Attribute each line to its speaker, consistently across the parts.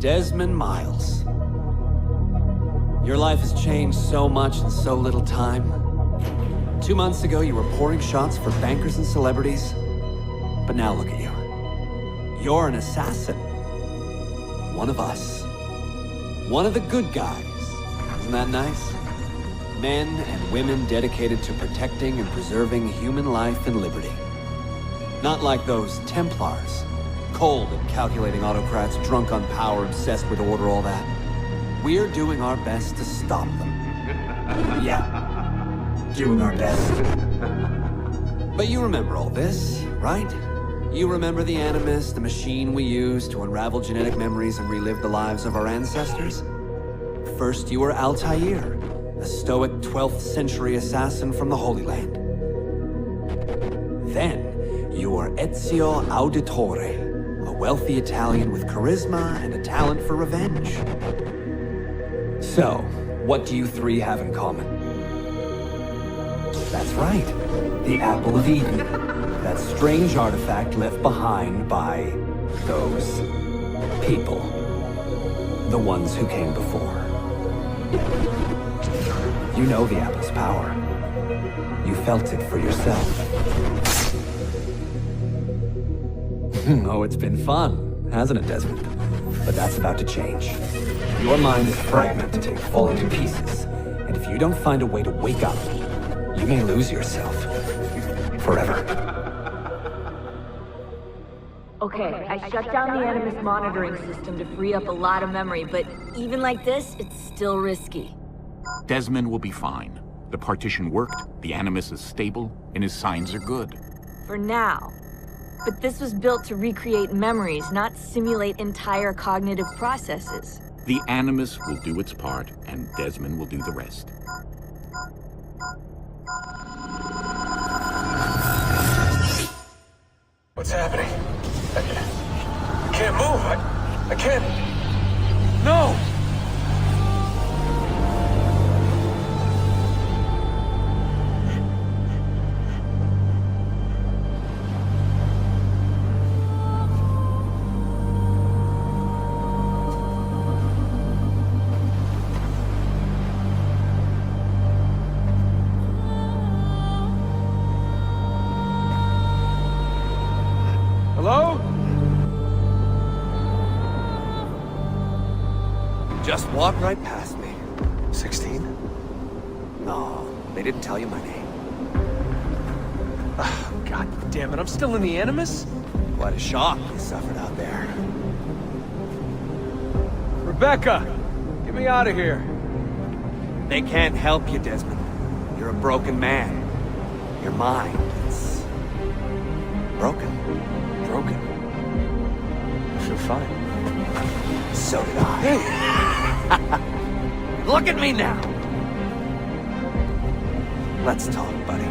Speaker 1: Desmond Miles. Your life has changed so much in so little time. 2 months ago, you were pouring shots for bankers and celebrities. But now look at you. You're an assassin. One of us. One of the good guys. Isn't that nice? Men and women dedicated to protecting and preserving human life and liberty. Not like those Templars. Cold and calculating autocrats, drunk on power, obsessed with order, all that. We're doing our best to stop them. Yeah. Doing our best. But you remember all this, right? You remember the Animus, the machine we use to unravel genetic memories and relive the lives of our ancestors? First you were Altair, a stoic 12th century assassin from the Holy Land. Then you were Ezio Auditore, a wealthy Italian with charisma and a talent for revenge. So, what do you three have in common? That's right, the Apple of Eden. That strange artifact left behind by those people. The ones who came before. You know the apple's power. You felt it for yourself. Oh, it's been fun, hasn't it, Desmond? But that's about to change. Your mind is fragmented, falling to pieces. And if you don't find a way to wake up, you may lose yourself. Forever.
Speaker 2: Okay, I shut down the Animus monitoring system to free up a lot of memory, but even like this, it's still risky.
Speaker 3: Desmond will be fine. The partition worked, the Animus is stable, and his signs are good.
Speaker 2: For now. But this was built to recreate memories, not simulate entire cognitive processes.
Speaker 3: The Animus will do its part, and Desmond will do the rest.
Speaker 4: What's happening? I can't move. I can't. No! Hello?
Speaker 1: Just walk right past me.
Speaker 4: 16?
Speaker 1: No, they didn't tell you my name.
Speaker 4: Oh, God damn it, I'm still in the Animus?
Speaker 1: Quite a shock you suffered out there.
Speaker 4: Rebecca! Get me out of here.
Speaker 1: They can't help you, Desmond. You're a broken man. Your mind is broken.
Speaker 4: Broken. I feel fine.
Speaker 1: So did I. Look at me now. Let's talk, buddy.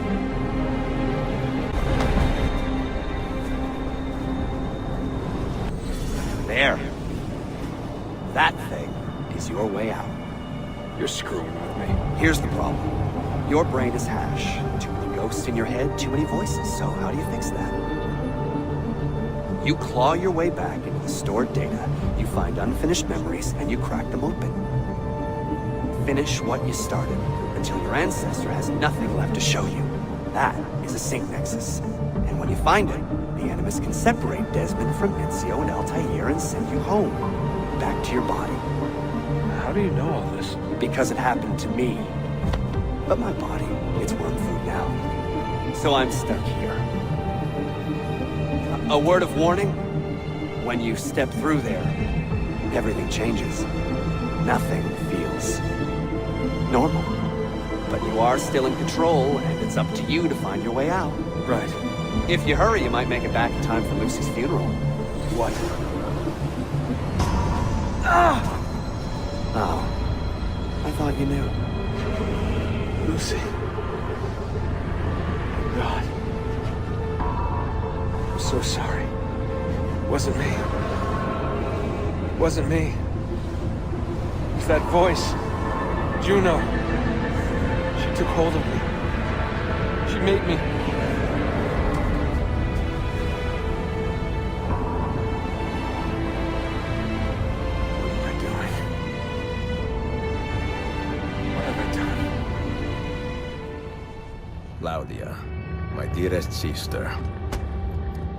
Speaker 1: There. That thing is your way out.
Speaker 4: You're screwing with me.
Speaker 1: Here's the problem. Your brain is hash. Too many ghosts in your head, too many voices. So how do you fix that? You claw your way back into the stored data, you find unfinished memories, and you crack them open. Finish what you started, until your ancestor has nothing left to show you. That is a sync nexus. And when you find it, the Animus can separate Desmond from Ezio and Altair and send you home. Back to your body.
Speaker 4: How do you know all this?
Speaker 1: Because it happened to me. But my body, it's worm food now. So I'm stuck here. A word of warning, when you step through there, everything changes. Nothing feels normal. But you are still in control, and it's up to you to find your way out.
Speaker 4: Right.
Speaker 1: If you hurry, you might make it back in time for Lucy's funeral.
Speaker 4: What?
Speaker 1: Ah! Oh, I thought you knew.
Speaker 4: Lucy. God. I'm so sorry. Wasn't me. Wasn't me. It's that voice. Juno. She took hold of me. She made me.
Speaker 5: Claudia, my dearest sister.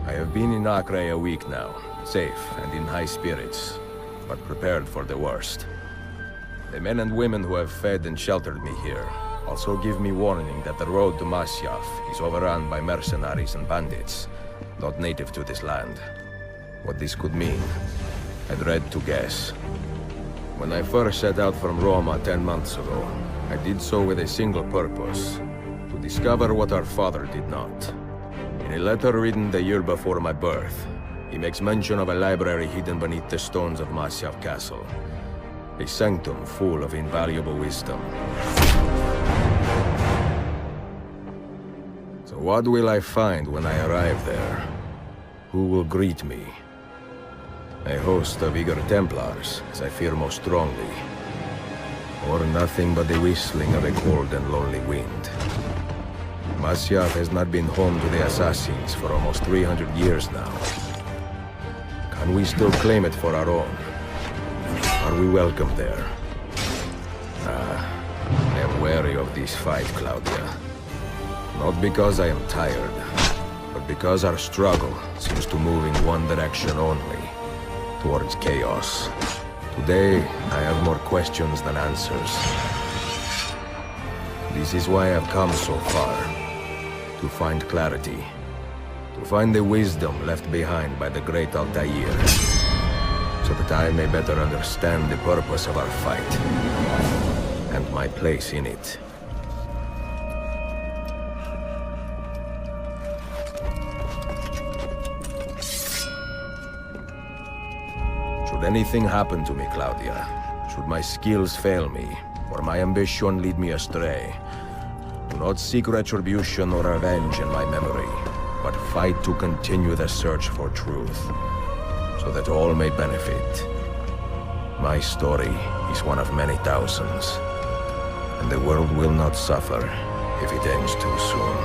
Speaker 5: I have been in Acre a week now, safe and in high spirits, but prepared for the worst. The men and women who have fed and sheltered me here also give me warning that the road to Masyaf is overrun by mercenaries and bandits, not native to this land. What this could mean, I dread to guess. When I first set out from Roma 10 months ago, I did so with a single purpose: to discover what our father did not. In a letter written the year before my birth, he makes mention of a library hidden beneath the stones of Masyaf Castle. A sanctum full of invaluable wisdom. So what will I find when I arrive there? Who will greet me? A host of eager Templars, as I fear most strongly. Or nothing but the whistling of a cold and lonely wind. Masyaf has not been home to the assassins for almost 300 years now. Can we still claim it for our own? Are we welcome there? I am wary of this fight, Claudia. Not because I am tired, but because our struggle seems to move in one direction only. Towards chaos. Today, I have more questions than answers. This is why I've come so far. To find clarity. To find the wisdom left behind by the great Altair. So that I may better understand the purpose of our fight. And my place in it. Should anything happen to me, Claudia, should my skills fail me, or my ambition lead me astray, do not seek retribution or revenge in my memory, but fight to continue the search for truth, so that all may benefit. My story is one of many thousands, and the world will not suffer if it ends too soon.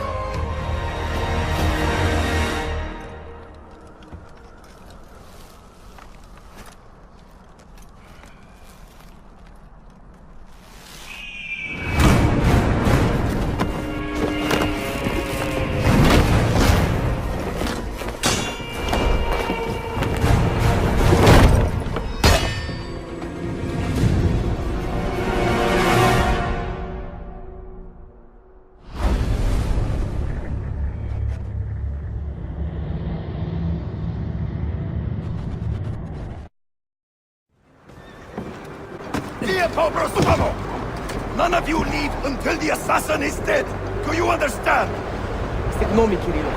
Speaker 6: None of you leave until the assassin is dead. Do you understand?
Speaker 7: Ignore me, Kirilo.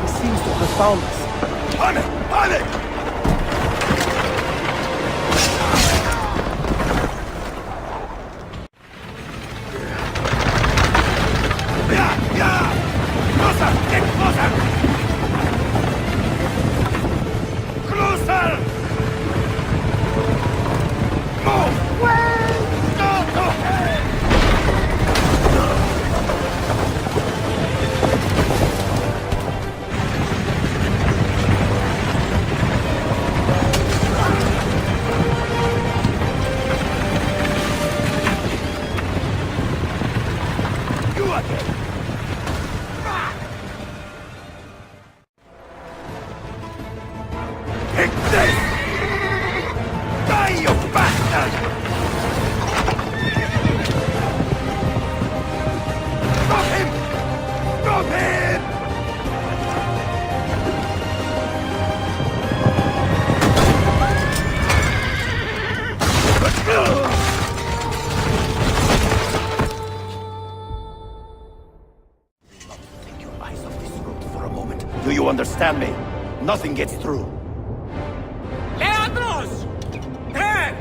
Speaker 7: He seems to have found us.
Speaker 6: Panic! Panic! Closer! Get closer! Closer! Move! Go ahead! You again! Take this! Die, you bastard! Stop him! Stop him! Take your eyes off this road for a moment. Do you understand me? Nothing gets through.
Speaker 4: Leandros! There!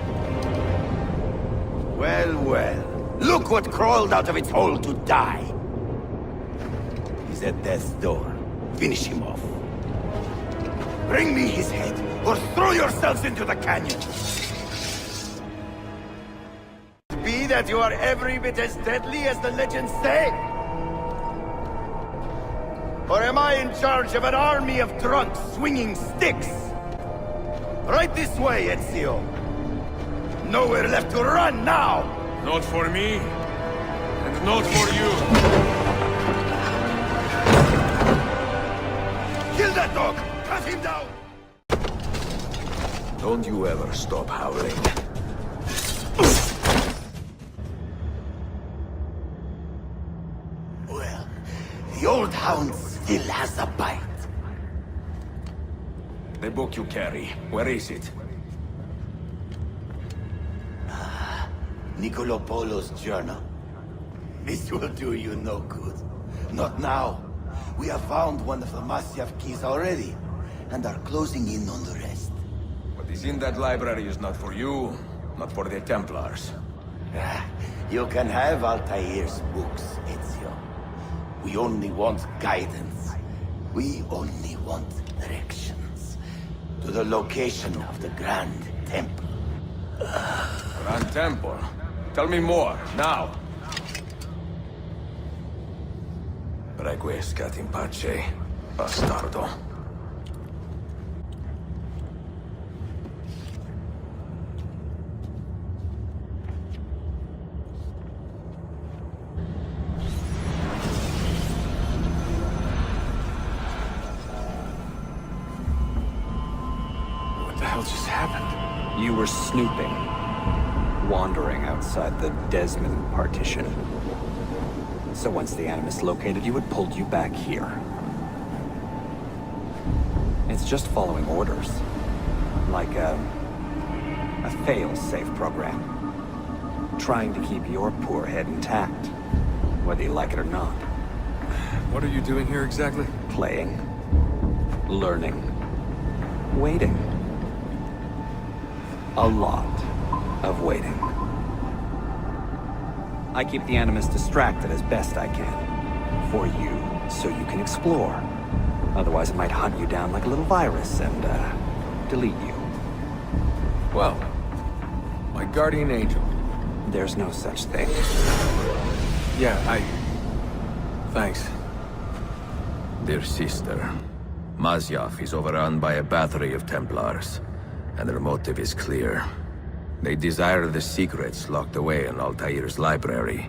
Speaker 6: Well, well. Look what crawled out of its hole to die. He's at death's door. Finish him off. Bring me his head, or throw yourselves into the canyon. Be that you are every bit as deadly as the legends say? Or am I in charge of an army of drunks swinging sticks? Right this way, Ezio. Nowhere left to run now!
Speaker 4: Not for me, and not for you.
Speaker 6: that dog! Cut him down!
Speaker 5: Don't you ever stop howling.
Speaker 6: Well, the old hound still has a bite.
Speaker 5: The book you carry, where is it?
Speaker 6: Niccolo Polo's journal. This will do you no good. Not now. We have found one of the Masyaf keys already, and are closing in on the rest.
Speaker 5: What is in that library is not for you, not for the Templars.
Speaker 6: You can have Altair's books, Ezio. We only want guidance. We only want directions. To the location of the Grand Temple.
Speaker 5: Grand Temple? Tell me more, now! Requiescat in pace, bastardo.
Speaker 4: What the hell just happened?
Speaker 1: You were snooping, wandering outside the Desmond partition. So once the Animus located you, it pulled you back here. It's just following orders. Like a fail-safe program. Trying to keep your poor head intact, whether you like it or not.
Speaker 4: What are you doing here exactly?
Speaker 1: Playing. Learning. Waiting. A lot of waiting. I keep the Animus distracted as best I can. For you, so you can explore. Otherwise it might hunt you down like a little virus and, delete you.
Speaker 5: Well, my guardian angel.
Speaker 1: There's no such thing.
Speaker 4: Yeah, Thanks.
Speaker 5: Dear sister, Masyaf is overrun by a battery of Templars, and their motive is clear. They desire the secrets locked away in Altair's library.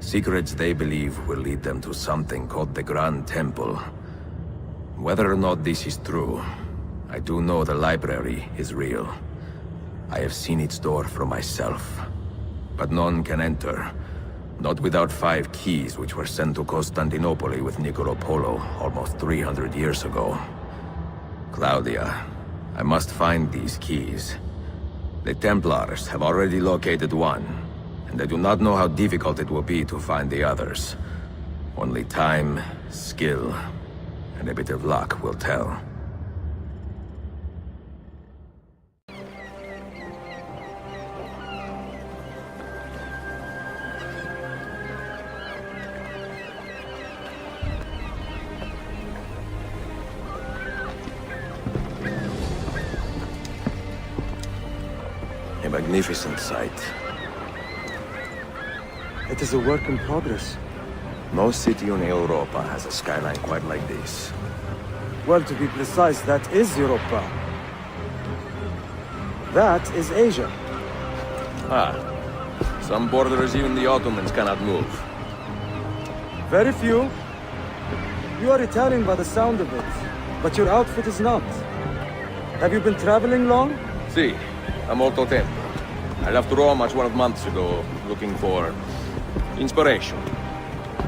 Speaker 5: Secrets they believe will lead them to something called the Grand Temple. Whether or not this is true, I do know the library is real. I have seen its door for myself. But none can enter. Not without 5 keys which were sent to Constantinople with Niccolo Polo almost 300 years ago. Claudia, I must find these keys. The Templars have already located one, and I do not know how difficult it will be to find the others. Only time, skill, and a bit of luck will tell. A magnificent sight.
Speaker 7: It is a work in progress.
Speaker 5: No city in Europa has a skyline quite like this.
Speaker 7: Well, to be precise, that is Europa. That is Asia.
Speaker 5: Ah, some borders even the Ottomans cannot move.
Speaker 7: Very few. You are Italian by the sound of it, but your outfit is not. Have you been traveling long?
Speaker 5: Si, a molto tempo. I left Rome a 12 months ago, looking for inspiration.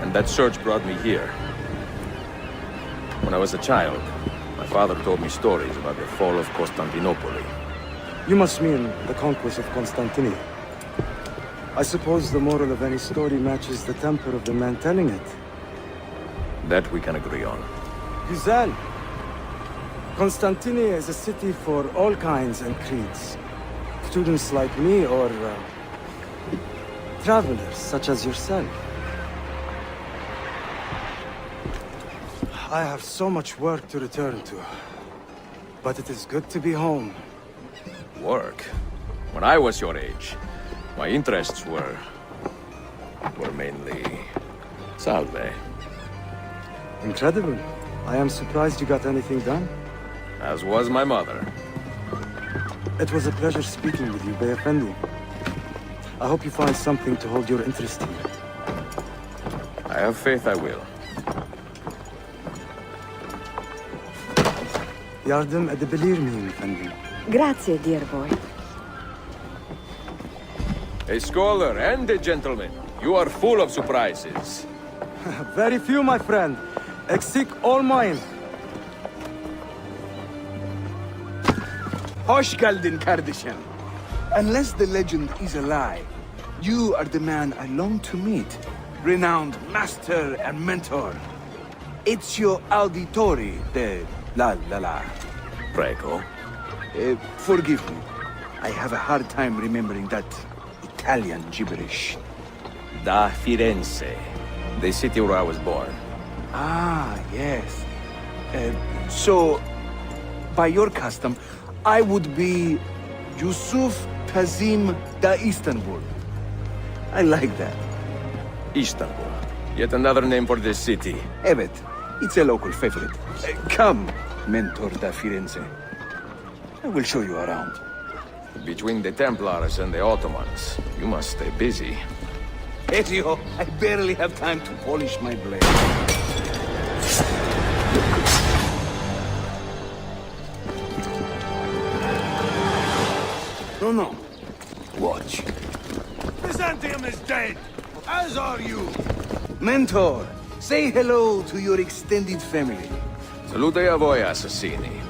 Speaker 5: And that search brought me here. When I was a child, my father told me stories about the fall of Constantinople.
Speaker 7: You must mean the conquest of Constantinople. I suppose the moral of any story matches the temper of the man telling it.
Speaker 5: That we can agree on.
Speaker 7: Güzel. Constantinople is a city for all kinds and creeds. Students like me or travelers such as yourself. I have so much work to return to, but it is good to be home.
Speaker 5: Work? When I was your age, my interests were mainly salve.
Speaker 7: Incredible. I am surprised you got anything done.
Speaker 5: As was my mother.
Speaker 7: It was a pleasure speaking with you, Bey Effendi. I hope you find something to hold your interest in.
Speaker 5: I have faith I will.
Speaker 7: Yardım edebilir miyim efendim?
Speaker 8: Grazie, dear boy.
Speaker 5: A scholar and a gentleman. You are full of surprises.
Speaker 7: Very few, my friend. Eksik olmayın.
Speaker 9: Hoş geldin kardeşim. Unless the legend is a lie, you are the man I long to meet. Renowned master and mentor. Ezio Auditori de la.
Speaker 5: Prego.
Speaker 9: Forgive me. I have a hard time remembering that Italian gibberish.
Speaker 5: Da Firenze. The city where I was born.
Speaker 9: Ah, yes. So, by your custom, I would be Yusuf Kazim da Istanbul. I like that.
Speaker 5: Istanbul. Yet another name for this city.
Speaker 9: Evet, it's a local favorite. Come, Mentor da Firenze. I will show you around.
Speaker 5: Between the Templars and the Ottomans, you must stay busy.
Speaker 9: Ezio, I barely have time to polish my blade. No. Watch.
Speaker 6: Byzantium is dead, as are you.
Speaker 9: Mentor, say hello to your extended family.
Speaker 5: Salute a voi, assassini.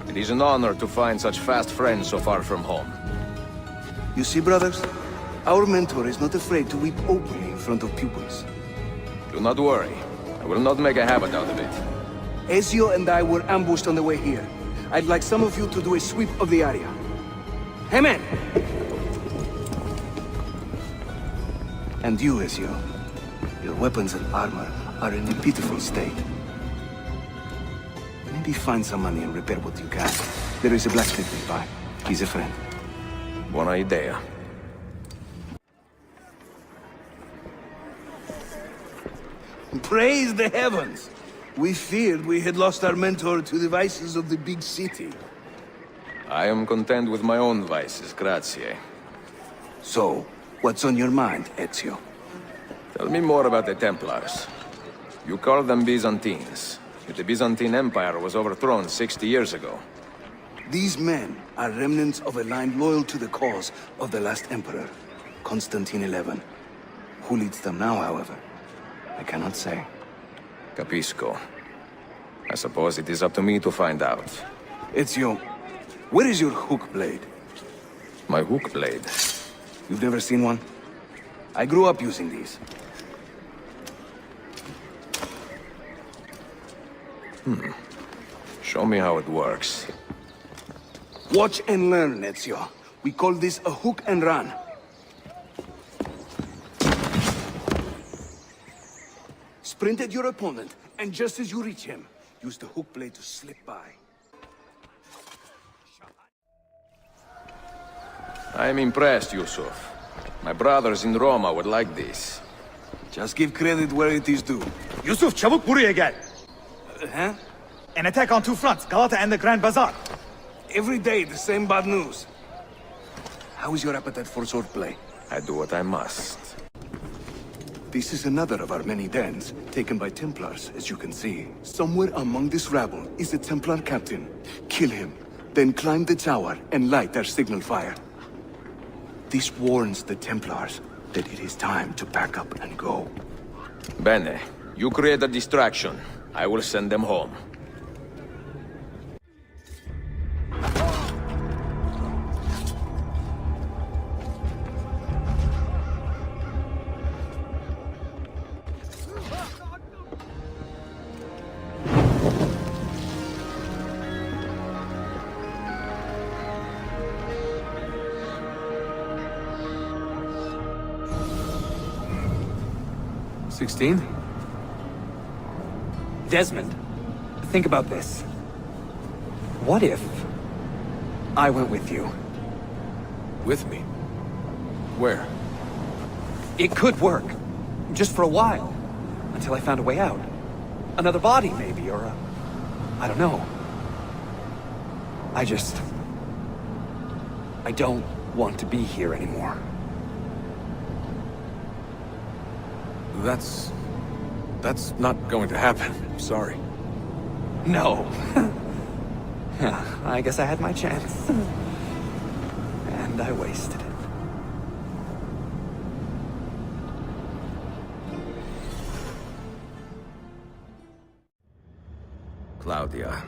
Speaker 5: It is an honor to find such fast friends so far from home.
Speaker 9: You see, brothers? Our mentor is not afraid to weep openly in front of pupils.
Speaker 5: Do not worry. I will not make a habit out of it.
Speaker 9: Ezio and I were ambushed on the way here. I'd like some of you to do a sweep of the area. Hey, man! And you, Ezio. Your weapons and armor are in a pitiful state. Maybe find some money and repair what you can. There is a blacksmith nearby. He's a friend.
Speaker 5: Buona idea.
Speaker 9: Praise the heavens! We feared we had lost our mentor to the vices of the big city.
Speaker 5: I am content with my own vices, grazie.
Speaker 9: So, what's on your mind, Ezio?
Speaker 5: Tell me more about the Templars. You call them Byzantines. But the Byzantine Empire was overthrown 60 years ago.
Speaker 9: These men are remnants of a line loyal to the cause of the last emperor, Constantine XI. Who leads them now, however? I cannot say.
Speaker 5: Capisco. I suppose it is up to me to find out.
Speaker 9: Ezio, where is your hook blade?
Speaker 5: My hook blade.
Speaker 9: You've never seen one? I grew up using these.
Speaker 5: Show me how it works.
Speaker 9: Watch and learn, Ezio. We call this a hook and run. Sprint at your opponent, and just as you reach him, use the hook blade to slip by.
Speaker 5: I am impressed, Yusuf. My brothers in Roma would like this.
Speaker 9: Just give credit where it is due.
Speaker 10: Yusuf, çabuk buraya gel.
Speaker 9: Huh?
Speaker 10: An attack on two fronts, Galata and the Grand Bazaar.
Speaker 9: Every day, the same bad news. How is your appetite for swordplay?
Speaker 5: I do what I must.
Speaker 9: This is another of our many dens, taken by Templars, as you can see. Somewhere among this rabble is a Templar captain. Kill him, then climb the tower and light our signal fire. This warns the Templars that it is time to pack up and go.
Speaker 5: Bene. You create a distraction. I will send them home.
Speaker 1: Desmond, think about this. What if I went with you?
Speaker 5: With me? Where?
Speaker 1: It could work. Just for a while. Until I found a way out. Another body, maybe, or I don't know. I don't want to be here anymore.
Speaker 5: That's not going to happen. Sorry.
Speaker 1: No. Yeah, I guess I had my chance. And I wasted it.
Speaker 5: Claudia,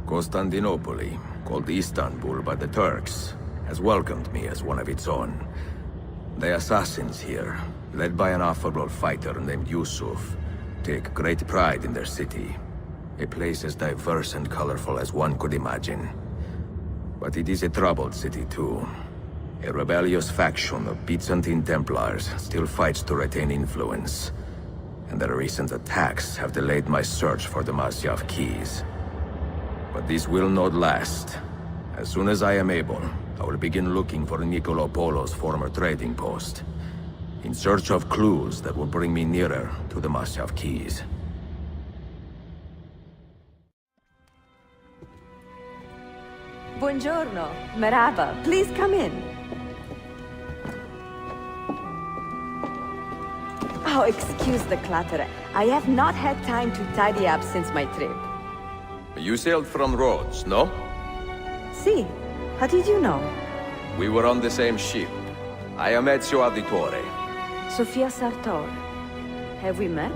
Speaker 5: Constantinople, called Istanbul by the Turks, has welcomed me as one of its own. The assassins here, led by an affable fighter named Yusuf, take great pride in their city. A place as diverse and colorful as one could imagine. But it is a troubled city too. A rebellious faction of Byzantine Templars still fights to retain influence. And their recent attacks have delayed my search for the Masyaf keys. But this will not last. As soon as I am able, I will begin looking for Nicolo Polo's former trading post, in search of clues that will bring me nearer to the Masyaf keys.
Speaker 8: Buongiorno, merhaba. Please come in. Oh, excuse the clutter. I have not had time to tidy up since my trip.
Speaker 5: You sailed from Rhodes, no?
Speaker 8: See, how did you know?
Speaker 5: We were on the same ship. I am Ezio Auditore.
Speaker 8: Sofia Sartor. Have we met?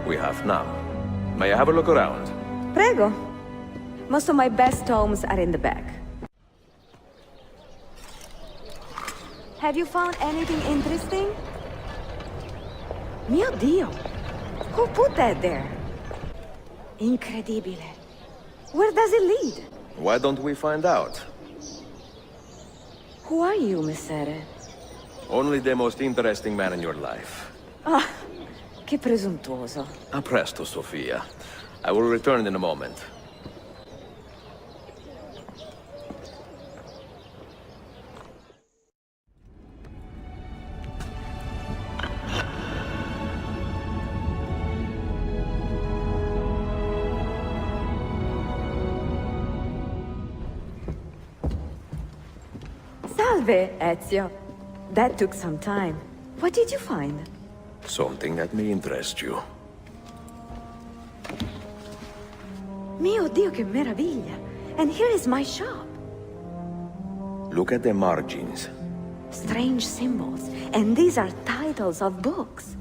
Speaker 5: We have now. May I have a look around?
Speaker 8: Prego. Most of my best tomes are in the back. Have you found anything interesting? Mio Dio! Who put that there? Incredibile. Where does it lead?
Speaker 5: Why don't we find out?
Speaker 8: Who are you, Messere?
Speaker 5: Only the most interesting man in your life.
Speaker 8: Ah, che presuntuoso.
Speaker 5: A presto, Sofia. I will return in a moment.
Speaker 8: Salve, Ezio. That took some time. What did you find?
Speaker 5: Something that may interest you.
Speaker 8: Mio Dio, che meraviglia! And here is my shop.
Speaker 5: Look at the margins.
Speaker 8: Strange symbols. And these are titles of books.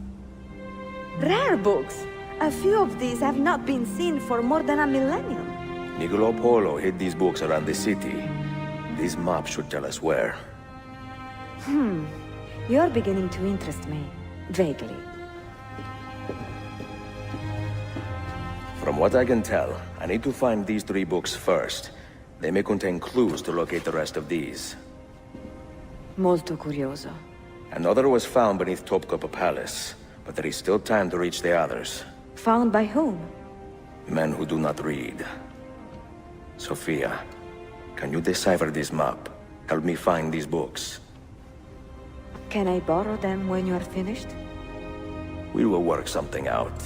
Speaker 8: Rare books. A few of these have not been seen for more than a millennium.
Speaker 5: Nicolo Polo hid these books around the city. This map should tell us where.
Speaker 8: You're beginning to interest me. Vaguely.
Speaker 5: From what I can tell, I need to find these 3 books first. They may contain clues to locate the rest of these.
Speaker 8: Molto curioso.
Speaker 5: Another was found beneath Topkapi Palace, but there is still time to reach the others.
Speaker 8: Found by whom?
Speaker 5: Men who do not read. Sophia, can you decipher this map? Help me find these books.
Speaker 8: Can I borrow them when you're finished?
Speaker 5: We will work something out.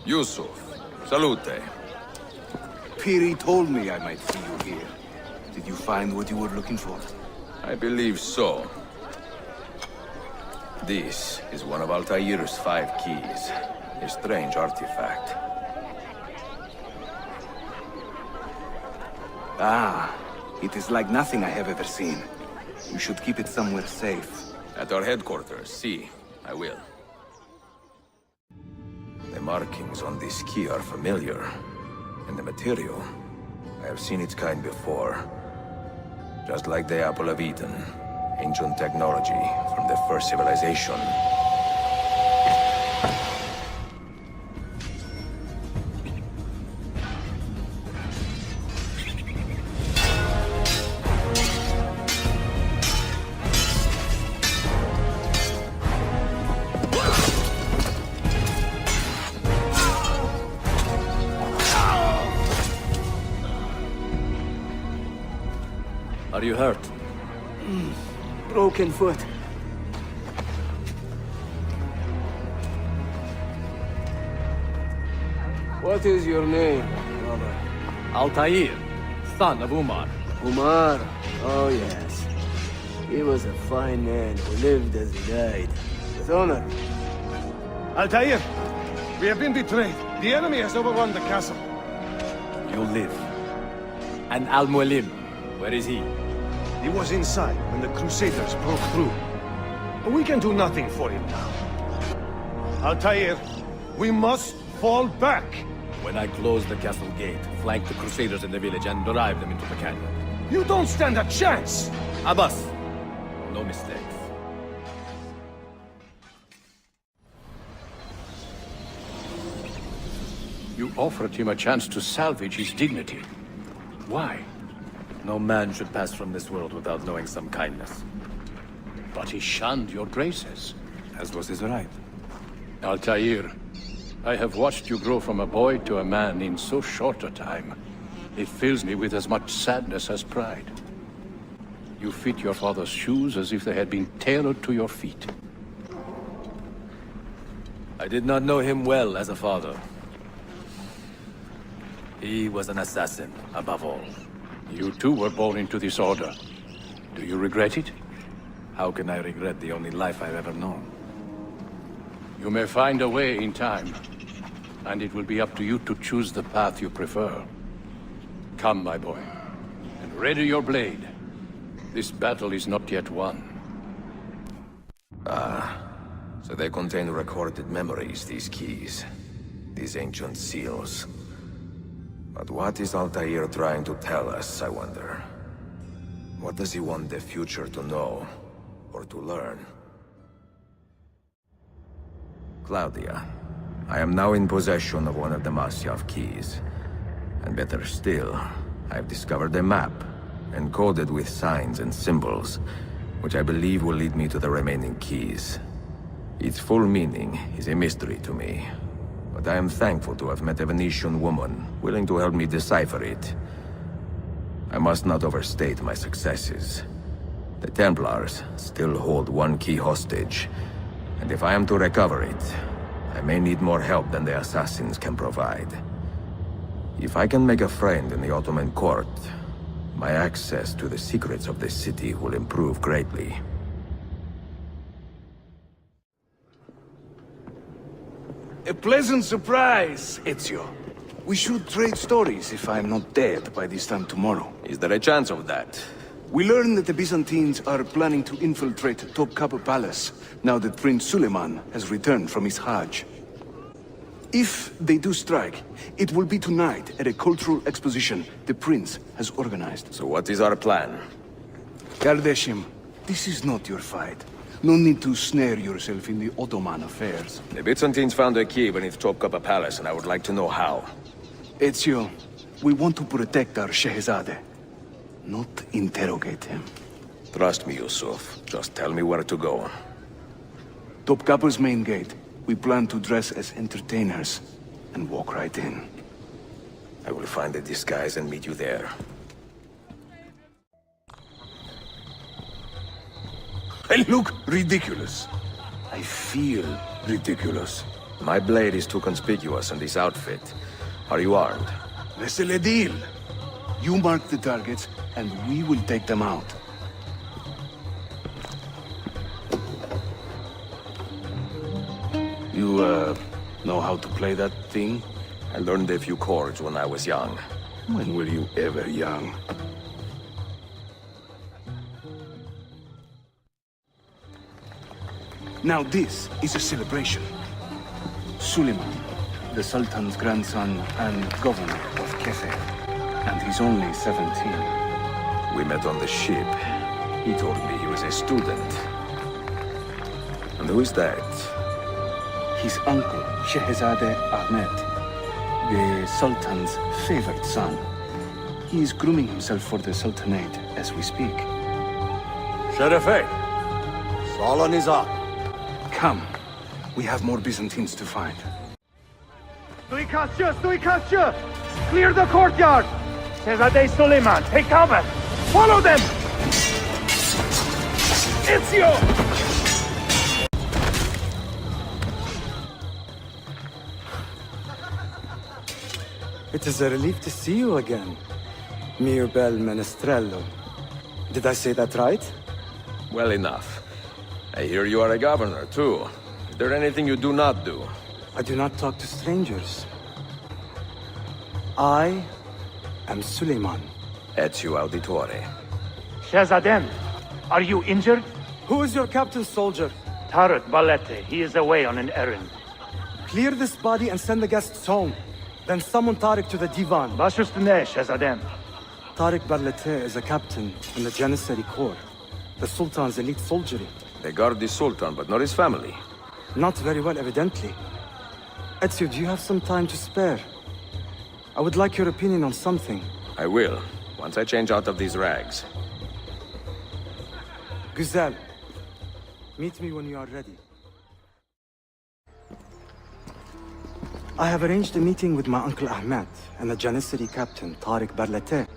Speaker 5: Yusuf, salute.
Speaker 9: Piri told me I might see you here. Did you find what you were looking for?
Speaker 5: I believe so. This is one of Altair's 5 keys. A strange artifact.
Speaker 9: Ah, it is like nothing I have ever seen. You should keep it somewhere safe.
Speaker 5: At our headquarters, see. I will. The markings on this key are familiar. And the material, I have seen its kind before. Just like the Apple of Eden. Ancient technology from the first civilization.
Speaker 1: Are you hurt?
Speaker 9: Broken foot. What is your name, brother?
Speaker 1: Altair, son of Umar.
Speaker 9: Umar? Oh, yes. He was a fine man who lived as he died. With honor.
Speaker 10: Altair, we have been betrayed. The enemy has overrun the castle.
Speaker 6: You live. And Al-Mualim, where is he?
Speaker 10: He was inside when the Crusaders broke through. We can do nothing for him now. Altair, we must fall back.
Speaker 6: When I close the castle gate, flank the Crusaders in the village and drive them into the canyon.
Speaker 10: You don't stand a chance!
Speaker 6: Abbas, no mistakes.
Speaker 11: You offered him a chance to salvage his dignity. Why?
Speaker 6: No man should pass from this world without knowing some kindness.
Speaker 11: But he shunned your graces.
Speaker 6: As was his right.
Speaker 11: Altair, I have watched you grow from a boy to a man in so short a time. It fills me with as much sadness as pride. You fit your father's shoes as if they had been tailored to your feet.
Speaker 6: I did not know him well as a father. He was an assassin, above all.
Speaker 11: You too were born into this order. Do you regret it?
Speaker 6: How can I regret the only life I've ever known?
Speaker 11: You may find a way in time, and it will be up to you to choose the path you prefer. Come, my boy, and ready your blade. This battle is not yet won.
Speaker 5: So they contain recorded memories, these keys. These ancient seals. But what is Altair trying to tell us, I wonder? What does he want the future to know, or to learn? Claudia, I am now in possession of one of the Masyav keys. And better still, I've discovered a map, encoded with signs and symbols, which I believe will lead me to the remaining keys. Its full meaning is a mystery to me, but I am thankful to have met a Venetian woman willing to help me decipher it. I must not overstate my successes. The Templars still hold one key hostage, and if I am to recover it, I may need more help than the assassins can provide. If I can make a friend in the Ottoman court, my access to the secrets of this city will improve greatly.
Speaker 9: A pleasant surprise, Ezio. We should trade stories if I'm not dead by this time tomorrow.
Speaker 5: Is there a chance of that?
Speaker 9: We learn that the Byzantines are planning to infiltrate Topkapi Palace, now that Prince Suleiman has returned from his Hajj. If they do strike, it will be tonight at a cultural exposition the prince has organized.
Speaker 5: So what is our plan?
Speaker 9: Kardashim, this is not your fight. No need to snare yourself in the Ottoman affairs.
Speaker 5: The Byzantines found a key beneath Topkapi Palace, and I would like to know how.
Speaker 9: Ezio, we want to protect our Shehzade, not interrogate him.
Speaker 5: Trust me, Yusuf. Just tell me where to go.
Speaker 9: Topkapi's main gate. We plan to dress as entertainers and walk right in.
Speaker 5: I will find a disguise and meet you there.
Speaker 9: I look ridiculous. I feel ridiculous.
Speaker 5: My blade is too conspicuous in this outfit. Are you armed?
Speaker 9: C'est le deal. You mark the targets, and we will take them out. You, know how to play that thing?
Speaker 5: I learned a few chords when I was young.
Speaker 9: When were you ever young? Now this is a celebration. Suleiman, the Sultan's grandson and governor of Kefe, and he's only 17.
Speaker 5: We met on the ship. He told me he was a student. And who is that?
Speaker 9: His uncle, Shehzade Ahmed, the Sultan's favorite son. He is grooming himself for the Sultanate as we speak.
Speaker 6: Sherife! Solon is up.
Speaker 9: Come. We have more Byzantines to find.
Speaker 10: Suikastçı! Clear the courtyard! Shehzade Suleiman, take cover! Follow them! Ezio!
Speaker 7: It is a relief to see you again, mio bel menestrello. Did I say that right?
Speaker 5: Well enough. I hear you are a governor, too. Is there anything you do not do?
Speaker 7: I do not talk to strangers. I am Suleiman.
Speaker 5: Ezio Auditore.
Speaker 12: Shazadem, are you injured?
Speaker 7: Who is your captain, soldier?
Speaker 12: Tarek Balete, he is away on an errand.
Speaker 7: Clear this body and send the guests home. Then summon Tarek to the divan.
Speaker 12: Baş üstüne, Shazadem.
Speaker 7: Tarek Barlete is a captain in the Janissary Corps, the Sultan's elite soldiery.
Speaker 5: They guard the Sultan, but not his family.
Speaker 7: Not very well, evidently. Ezio, do you have some time to spare? I would like your opinion on something.
Speaker 5: I will, once I change out of these rags.
Speaker 7: Güzel. Meet me when you are ready. I have arranged a meeting with my uncle Ahmed and the Janissary captain, Tarek Barlete.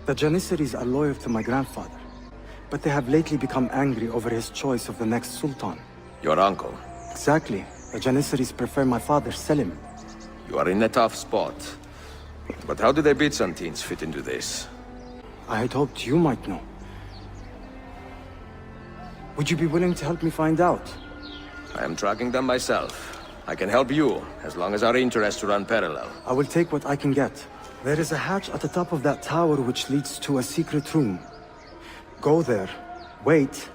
Speaker 7: The Janissaries are loyal to my grandfather, but they have lately become angry over his choice of the next Sultan.
Speaker 5: Your uncle?
Speaker 7: Exactly. The Janissaries prefer my father, Selim.
Speaker 5: You are in a tough spot. But how do the Byzantines fit into this?
Speaker 7: I had hoped you might know. Would you be willing to help me find out?
Speaker 5: I am tracking them myself. I can help you, as long as our interests run parallel.
Speaker 7: I will take what I can get. There is a hatch at the top of that tower which leads to a secret room. Go there, wait,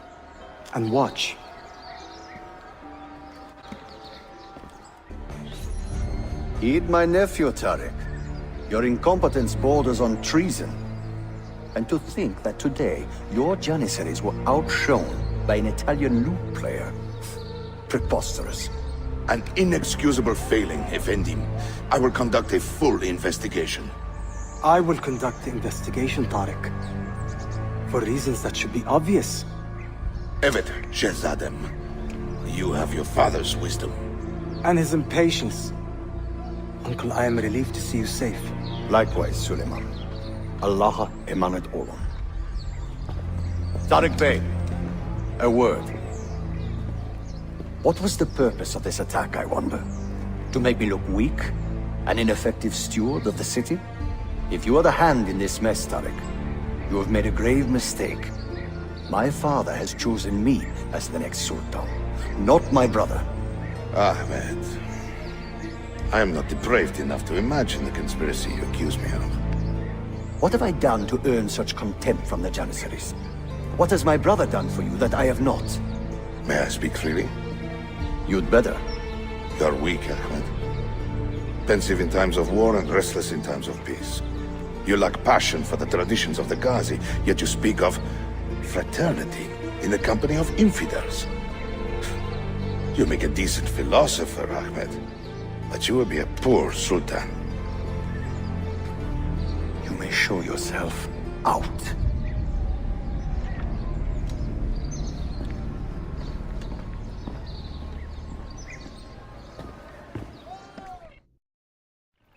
Speaker 7: and watch.
Speaker 13: Heed my nephew, Tarek. Your incompetence borders on treason. And to think that today, your Janissaries were outshone by an Italian lute player. Preposterous.
Speaker 6: An inexcusable failing, Effendim. I will conduct a full investigation.
Speaker 7: I will conduct the investigation, Tarek. For reasons that should be obvious.
Speaker 6: Evet, Shehzadem. You have your father's wisdom.
Speaker 7: And his impatience. Uncle, I am relieved to see you safe.
Speaker 13: Likewise, Suleiman. Allah emanet olun. Tarek Bey, a word. What was the purpose of this attack, I wonder? To make me look weak? An ineffective steward of the city? If you are the hand in this mess, Tarek, you have made a grave mistake. My father has chosen me as the next Sultan, not my brother.
Speaker 6: Ahmed, I am not depraved enough to imagine the conspiracy you accuse me of.
Speaker 13: What have I done to earn such contempt from the Janissaries? What has my brother done for you that I have not?
Speaker 6: May I speak freely?
Speaker 13: You'd better.
Speaker 6: You're weak, Ahmed. Pensive in times of war and restless in times of peace. You lack passion for the traditions of the Ghazi, yet you speak of fraternity in the company of infidels. You make a decent philosopher, Ahmed, but you will be a poor sultan.
Speaker 13: You may show yourself out.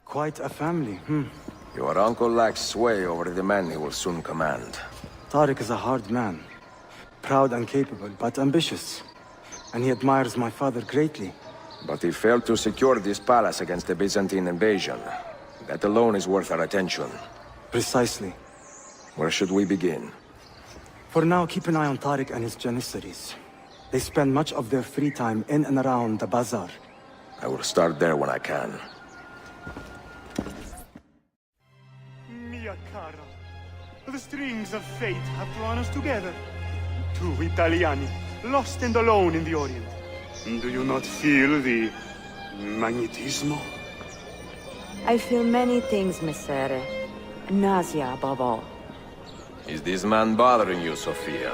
Speaker 7: Quite a family,
Speaker 5: Your uncle lacks sway over the men he will soon command.
Speaker 7: Tarek is a hard man. Proud and capable, but ambitious. And he admires my father greatly.
Speaker 5: But he failed to secure this palace against the Byzantine invasion. That alone is worth our attention.
Speaker 7: Precisely.
Speaker 5: Where should we begin?
Speaker 7: For now, keep an eye on Tarek and his Janissaries. They spend much of their free time in and around the bazaar.
Speaker 5: I will start there when I can.
Speaker 14: Mia cara, the strings of fate have drawn us together. Two Italiani, lost and alone in the Orient. Do you not feel the magnetismo?
Speaker 8: I feel many things, Messere. Nausea above all.
Speaker 5: Is this man bothering you, Sophia?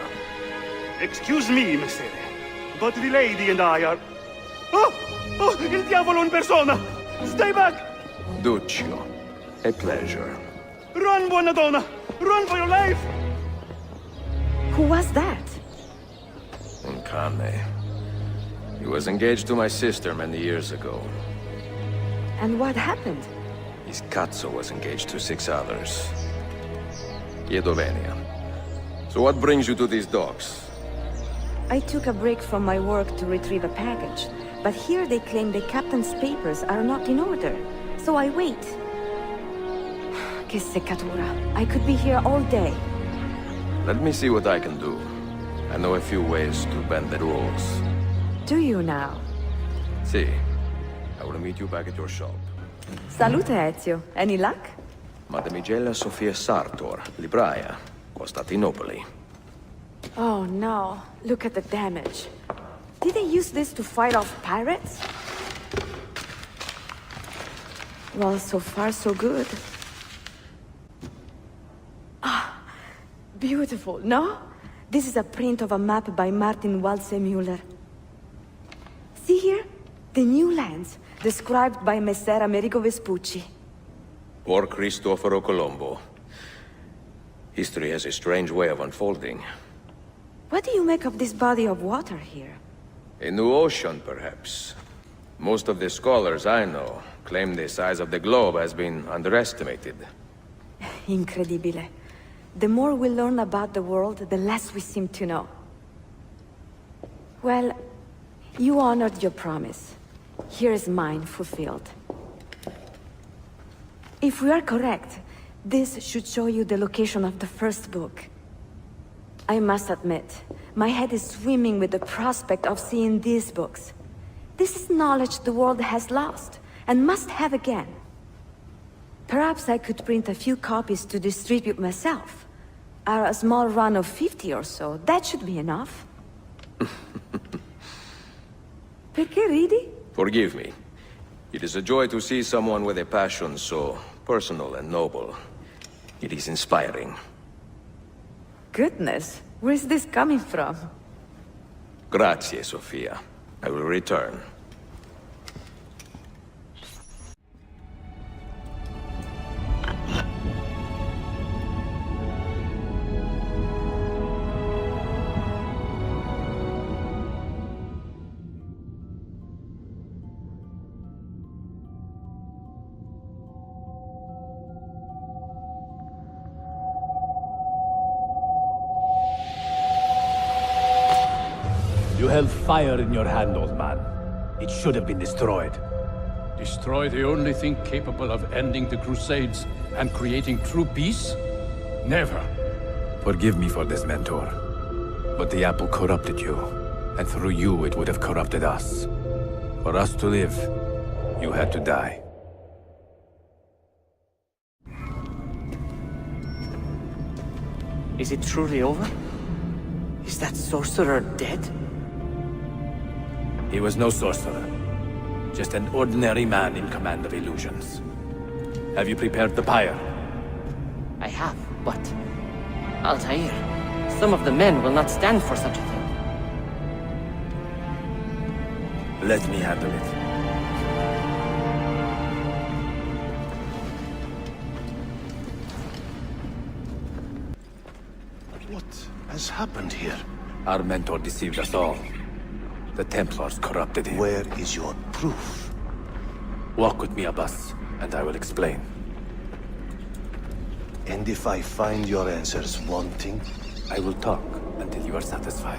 Speaker 14: Excuse me, Messere, but the lady and I are... Oh! Oh, il diavolo in persona! Stay back!
Speaker 5: Duccio, a pleasure.
Speaker 14: Run, buona donna! Run for your life!
Speaker 8: Who was that?
Speaker 5: Uncane. He was engaged to my sister many years ago.
Speaker 8: And what happened?
Speaker 5: His Cazzo was engaged to 6 others. Iedovenia. So what brings you to these docks?
Speaker 8: I took a break from my work to retrieve a package, but here they claim the captain's papers are not in order, so I wait. Che seccatura. I could be here all day.
Speaker 5: Let me see what I can do. I know a few ways to bend the rules.
Speaker 8: Do you now?
Speaker 5: See, I will meet you back at your shop.
Speaker 8: Salute, Ezio. Any luck?
Speaker 5: Mademoiselle Sofia Sartor, Libraia, Costantinopoli.
Speaker 8: Oh no, look at the damage. Did they use this to fight off pirates? Well, so far so good. Ah, beautiful, no? This is a print of a map by Martin Waldseemüller. See here? The new lands, described by Messer Amerigo Vespucci.
Speaker 5: Or Cristoforo Colombo. History has a strange way of unfolding.
Speaker 8: What do you make of this body of water here?
Speaker 5: A new ocean, perhaps. Most of the scholars I know claim the size of the globe has been underestimated.
Speaker 8: Incredibile. The more we learn about the world, the less we seem to know. Well, you honored your promise. Here is mine fulfilled. If we are correct, this should show you the location of the first book. I must admit, my head is swimming with the prospect of seeing these books. This is knowledge the world has lost, and must have again. Perhaps I could print a few copies to distribute myself. A small run of 50 or so, that should be enough. Perché ridi?
Speaker 5: Forgive me. It is a joy to see someone with a passion so personal and noble. It is inspiring.
Speaker 8: Goodness, where is this coming from?
Speaker 5: Grazie, Sofia. I will return.
Speaker 15: You held fire in your hand, old man. It should have been destroyed.
Speaker 11: Destroy the only thing capable of ending the Crusades and creating true peace? Never.
Speaker 15: Forgive me for this, Mentor. But the apple corrupted you, and through you it would have corrupted us. For us to live, you had to die.
Speaker 16: Is it truly over? Is that sorcerer dead?
Speaker 15: He was no sorcerer. Just an ordinary man in command of illusions. Have you prepared the pyre?
Speaker 16: I have, but... Altair, some of the men will not stand for such a thing.
Speaker 15: Let me handle it.
Speaker 10: What has happened here?
Speaker 15: Our mentor deceived us all. The Templars corrupted him.
Speaker 10: Where is your proof?
Speaker 15: Walk with me, Abbas, and I will explain.
Speaker 10: And if I find your answers wanting?
Speaker 15: I will talk until you are satisfied.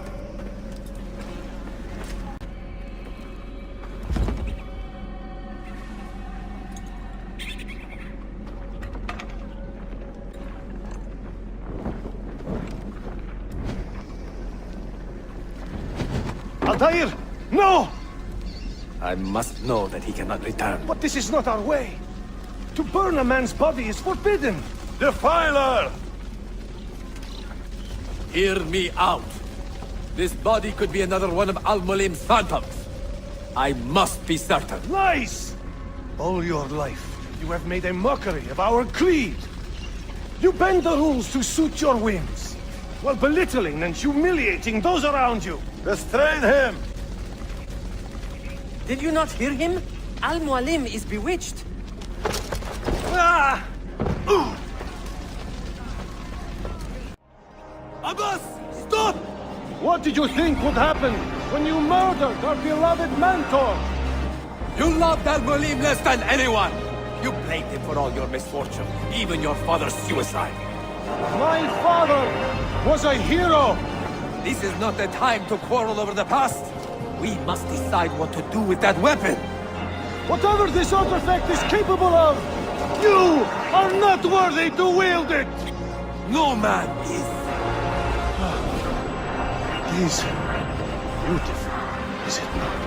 Speaker 10: Altair! No!
Speaker 15: I must know that he cannot return.
Speaker 10: But this is not our way. To burn a man's body is forbidden.
Speaker 15: Defiler! Hear me out. This body could be another one of Al-Mulim's phantoms. I must be certain.
Speaker 10: Lies! All your life, you have made a mockery of our creed. You bend the rules to suit your whims, while belittling and humiliating those around you.
Speaker 16: Restrain him! Did you not hear him? Al-Mualim is bewitched.
Speaker 10: Ah!
Speaker 15: Abbas! Stop!
Speaker 10: What did you think would happen when you murdered our beloved mentor?
Speaker 15: You loved Al-Mulim less than anyone! You blamed him for all your misfortune, even your father's suicide.
Speaker 10: My father was a hero!
Speaker 15: This is not the time to quarrel over the past. We must decide what to do with that weapon.
Speaker 10: Whatever this artifact is capable of, you are not worthy to wield it!
Speaker 15: No man is.
Speaker 10: It is beautiful, is it not?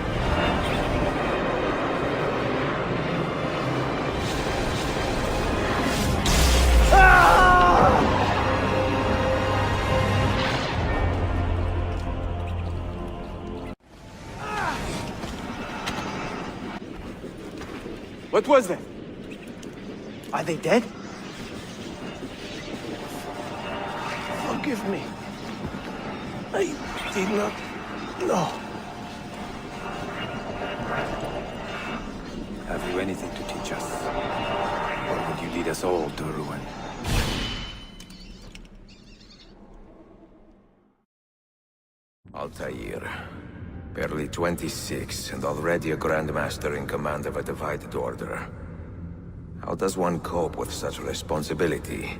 Speaker 4: What was that?
Speaker 7: Are they dead?
Speaker 10: Forgive me. I did not know.
Speaker 15: Have you anything to teach us? Or would you lead us all to ruin?
Speaker 5: Altair. Barely 26 and already a Grand Master in command of a divided order. How does one cope with such responsibility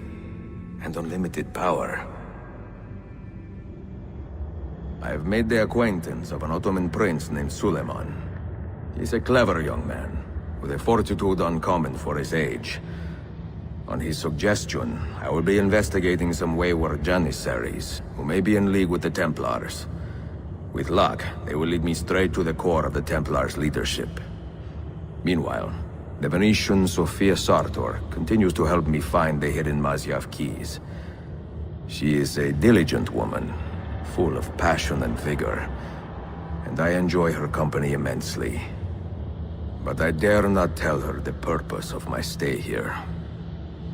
Speaker 5: and unlimited power? I have made the acquaintance of an Ottoman prince named Suleiman. He's a clever young man, with a fortitude uncommon for his age. On his suggestion, I will be investigating some wayward Janissaries, who may be in league with the Templars. With luck, they will lead me straight to the core of the Templars' leadership. Meanwhile, the Venetian Sofia Sartor continues to help me find the hidden Masyaf keys. She is a diligent woman, full of passion and vigor, and I enjoy her company immensely. But I dare not tell her the purpose of my stay here,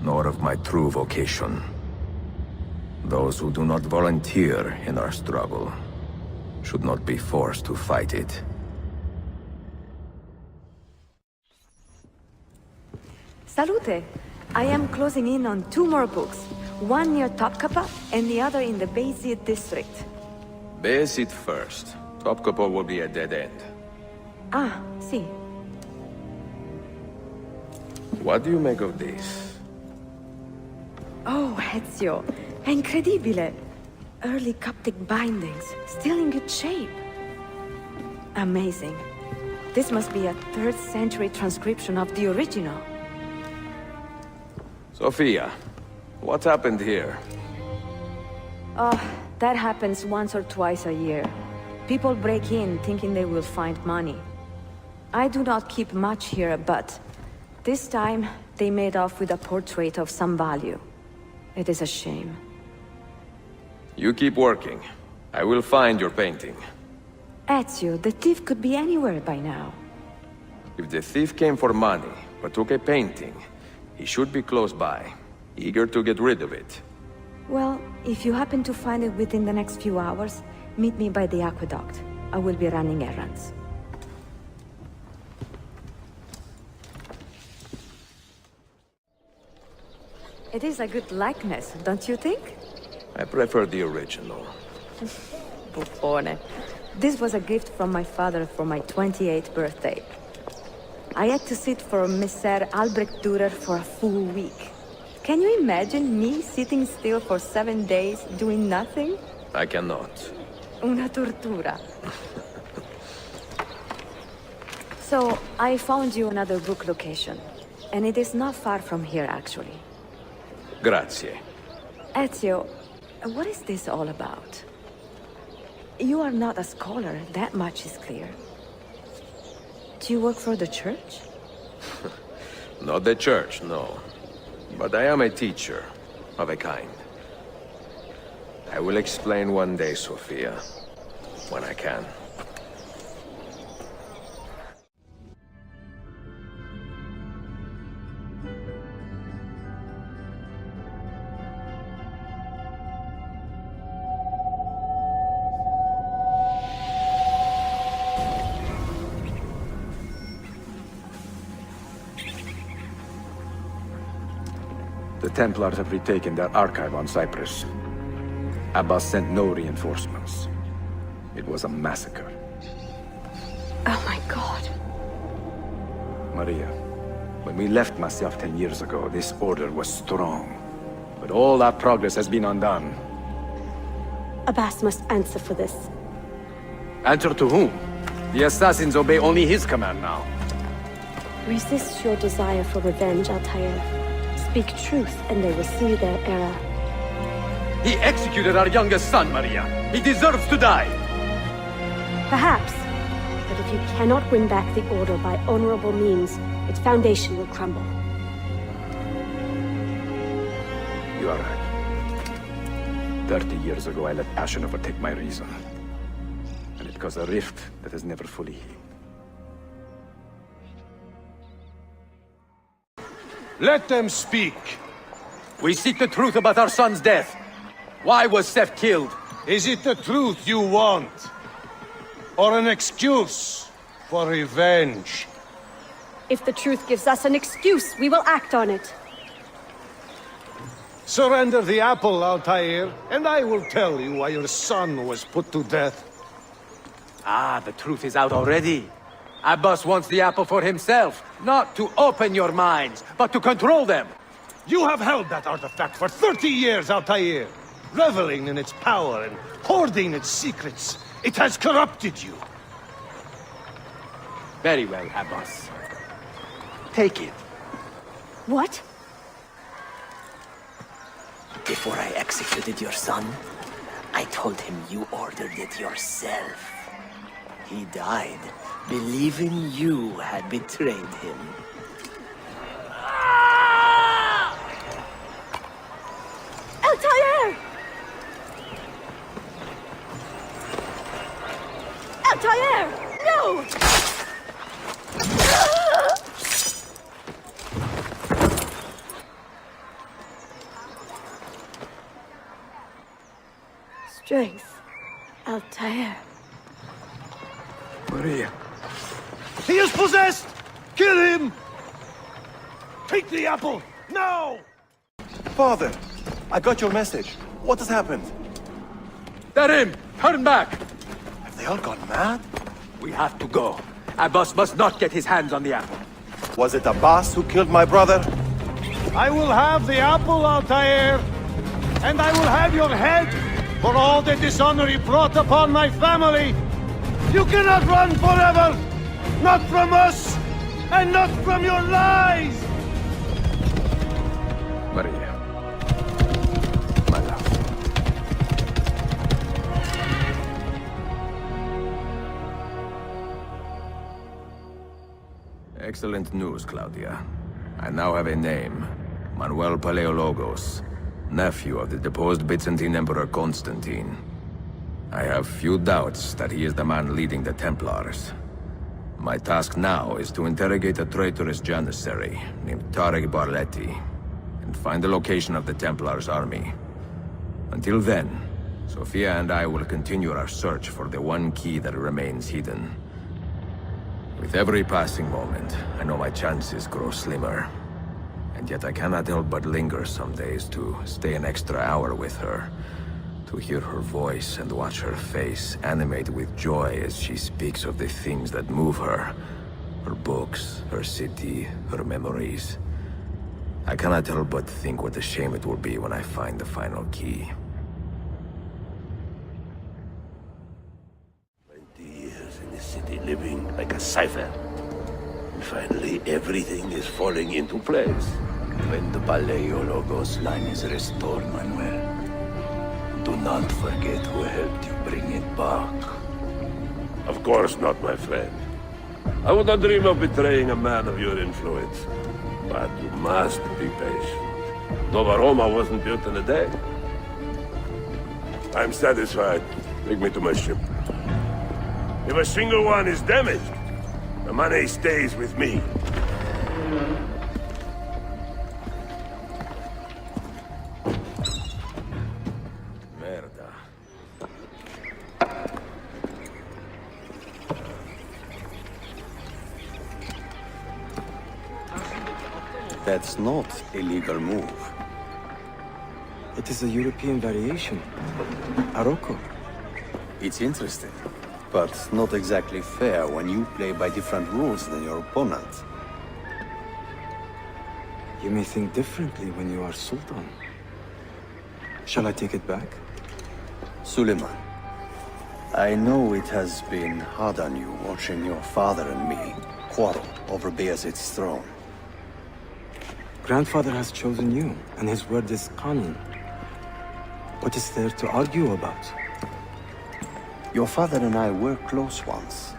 Speaker 5: nor of my true vocation. Those who do not volunteer in our struggle should not be forced to fight it.
Speaker 8: Salute! I am closing in on 2 more books. One near Topkapi and the other in the Bayezid district.
Speaker 5: Bayezid first. Topkapi will be a dead end.
Speaker 8: Ah, see.
Speaker 5: What do you make of this?
Speaker 8: Oh, Ezio. Incredibile. Early Coptic bindings, still in good shape. Amazing. This must be a 3rd century transcription of the original.
Speaker 5: Sophia, what happened here?
Speaker 8: Oh, that happens once or twice a year. People break in thinking they will find money. I do not keep much here, but this time they made off with a portrait of some value. It is a shame.
Speaker 5: You keep working. I will find your painting.
Speaker 8: Ezio, the thief could be anywhere by now.
Speaker 5: If the thief came for money, but took a painting, he should be close by, eager to get rid of it.
Speaker 8: Well, if you happen to find it within the next few hours, meet me by the aqueduct. I will be running errands. It is a good likeness, don't you think?
Speaker 5: I prefer the original.
Speaker 8: Buffone. This was a gift from my father for my 28th birthday. I had to sit for Messer Albrecht Dürer for a full week. Can you imagine me sitting still for 7 days, doing nothing?
Speaker 5: I cannot.
Speaker 8: Una tortura. So, I found you another book location. And it is not far from here, actually.
Speaker 5: Grazie.
Speaker 8: Ezio, what is this all about? You are not a scholar, that much is clear. Do you work for the church?
Speaker 5: Not the church, no. But I am a teacher, of a kind. I will explain one day, Sophia, when I can.
Speaker 15: The Templars have retaken their archive on Cyprus. Abbas sent no reinforcements. It was a massacre.
Speaker 8: Oh my god.
Speaker 15: Maria, when we left Masyaf 10 years ago, this order was strong. But all our progress has been undone.
Speaker 17: Abbas must answer for this.
Speaker 15: Answer to whom? The assassins obey only his command now.
Speaker 17: Resist your desire for revenge, Altair. Speak truth, and they will see their error.
Speaker 15: He executed our youngest son, Maria. He deserves to die.
Speaker 17: Perhaps. But if you cannot win back the Order by honorable means, its foundation will crumble.
Speaker 15: You are right. 30 years ago, I let passion overtake my reason. And it caused a rift that has never fully healed.
Speaker 10: Let them speak.
Speaker 15: We seek the truth about our son's death. Why was Seth killed?
Speaker 10: Is it the truth you want? Or an excuse for revenge?
Speaker 17: If the truth gives us an excuse, we will act on it.
Speaker 10: Surrender the apple, Altair, and I will tell you why your son was put to death.
Speaker 15: Ah, the truth is out already. Abbas wants the apple for himself, not to open your minds, but to control them.
Speaker 10: You have held that artifact for 30 years, Altair, reveling in its power and hoarding its secrets. It has corrupted you.
Speaker 15: Very well, Abbas. Take it.
Speaker 17: What?
Speaker 18: Before I executed your son, I told him you ordered it yourself. He died, believing you had betrayed him.
Speaker 17: Altair! Altair! No! Strength. Altair.
Speaker 10: Maria. He is possessed! Kill him! Take the apple, now!
Speaker 19: Father, I got your message. What has happened?
Speaker 15: They're in! Turn back!
Speaker 19: Have they all gone mad?
Speaker 15: We have to go. Abbas must not get his hands on the apple.
Speaker 19: Was it Abbas who killed my brother?
Speaker 10: I will have the apple, Altair, and I will have your head for all the dishonor you brought upon my family. You cannot run forever! Not from us, and not from your lies!
Speaker 5: Maria. My love. Excellent news, Claudia. I now have a name. Manuel Paleologos, nephew of the deposed Byzantine Emperor Constantine. I have few doubts that he is the man leading the Templars. My task now is to interrogate a traitorous janissary named Tarek Barletti and find the location of the Templars' army. Until then, Sophia and I will continue our search for the one key that remains hidden. With every passing moment, I know my chances grow slimmer. And yet I cannot help but linger some days to stay an extra hour with her. To hear her voice and watch her face animate with joy as she speaks of the things that move her. Her books, her city, her memories. I cannot help but think what a shame it will be when I find the final key.
Speaker 6: 20 years in the city living like a cipher. And finally everything is falling into place. When the Paleologos line is restored, Manuel, do not forget who helped you bring it back. Of course not, my friend. I would not dream of betraying a man of your influence. But you must be patient. Nova Roma wasn't built in a day. I'm satisfied. Take me to my ship. If a single one is damaged, the money stays with me.
Speaker 13: That's not a legal move.
Speaker 7: It is a European variation. Aroko.
Speaker 13: It's interesting, but not exactly fair when you play by different rules than your opponent.
Speaker 7: You may think differently when you are Sultan. Shall I take it back?
Speaker 13: Suleiman, I know it has been hard on you watching your father and me quarrel over Bayezid's throne.
Speaker 7: Grandfather has chosen you, and his word is Qanun. What is there to argue about?
Speaker 13: Your father and I were close once,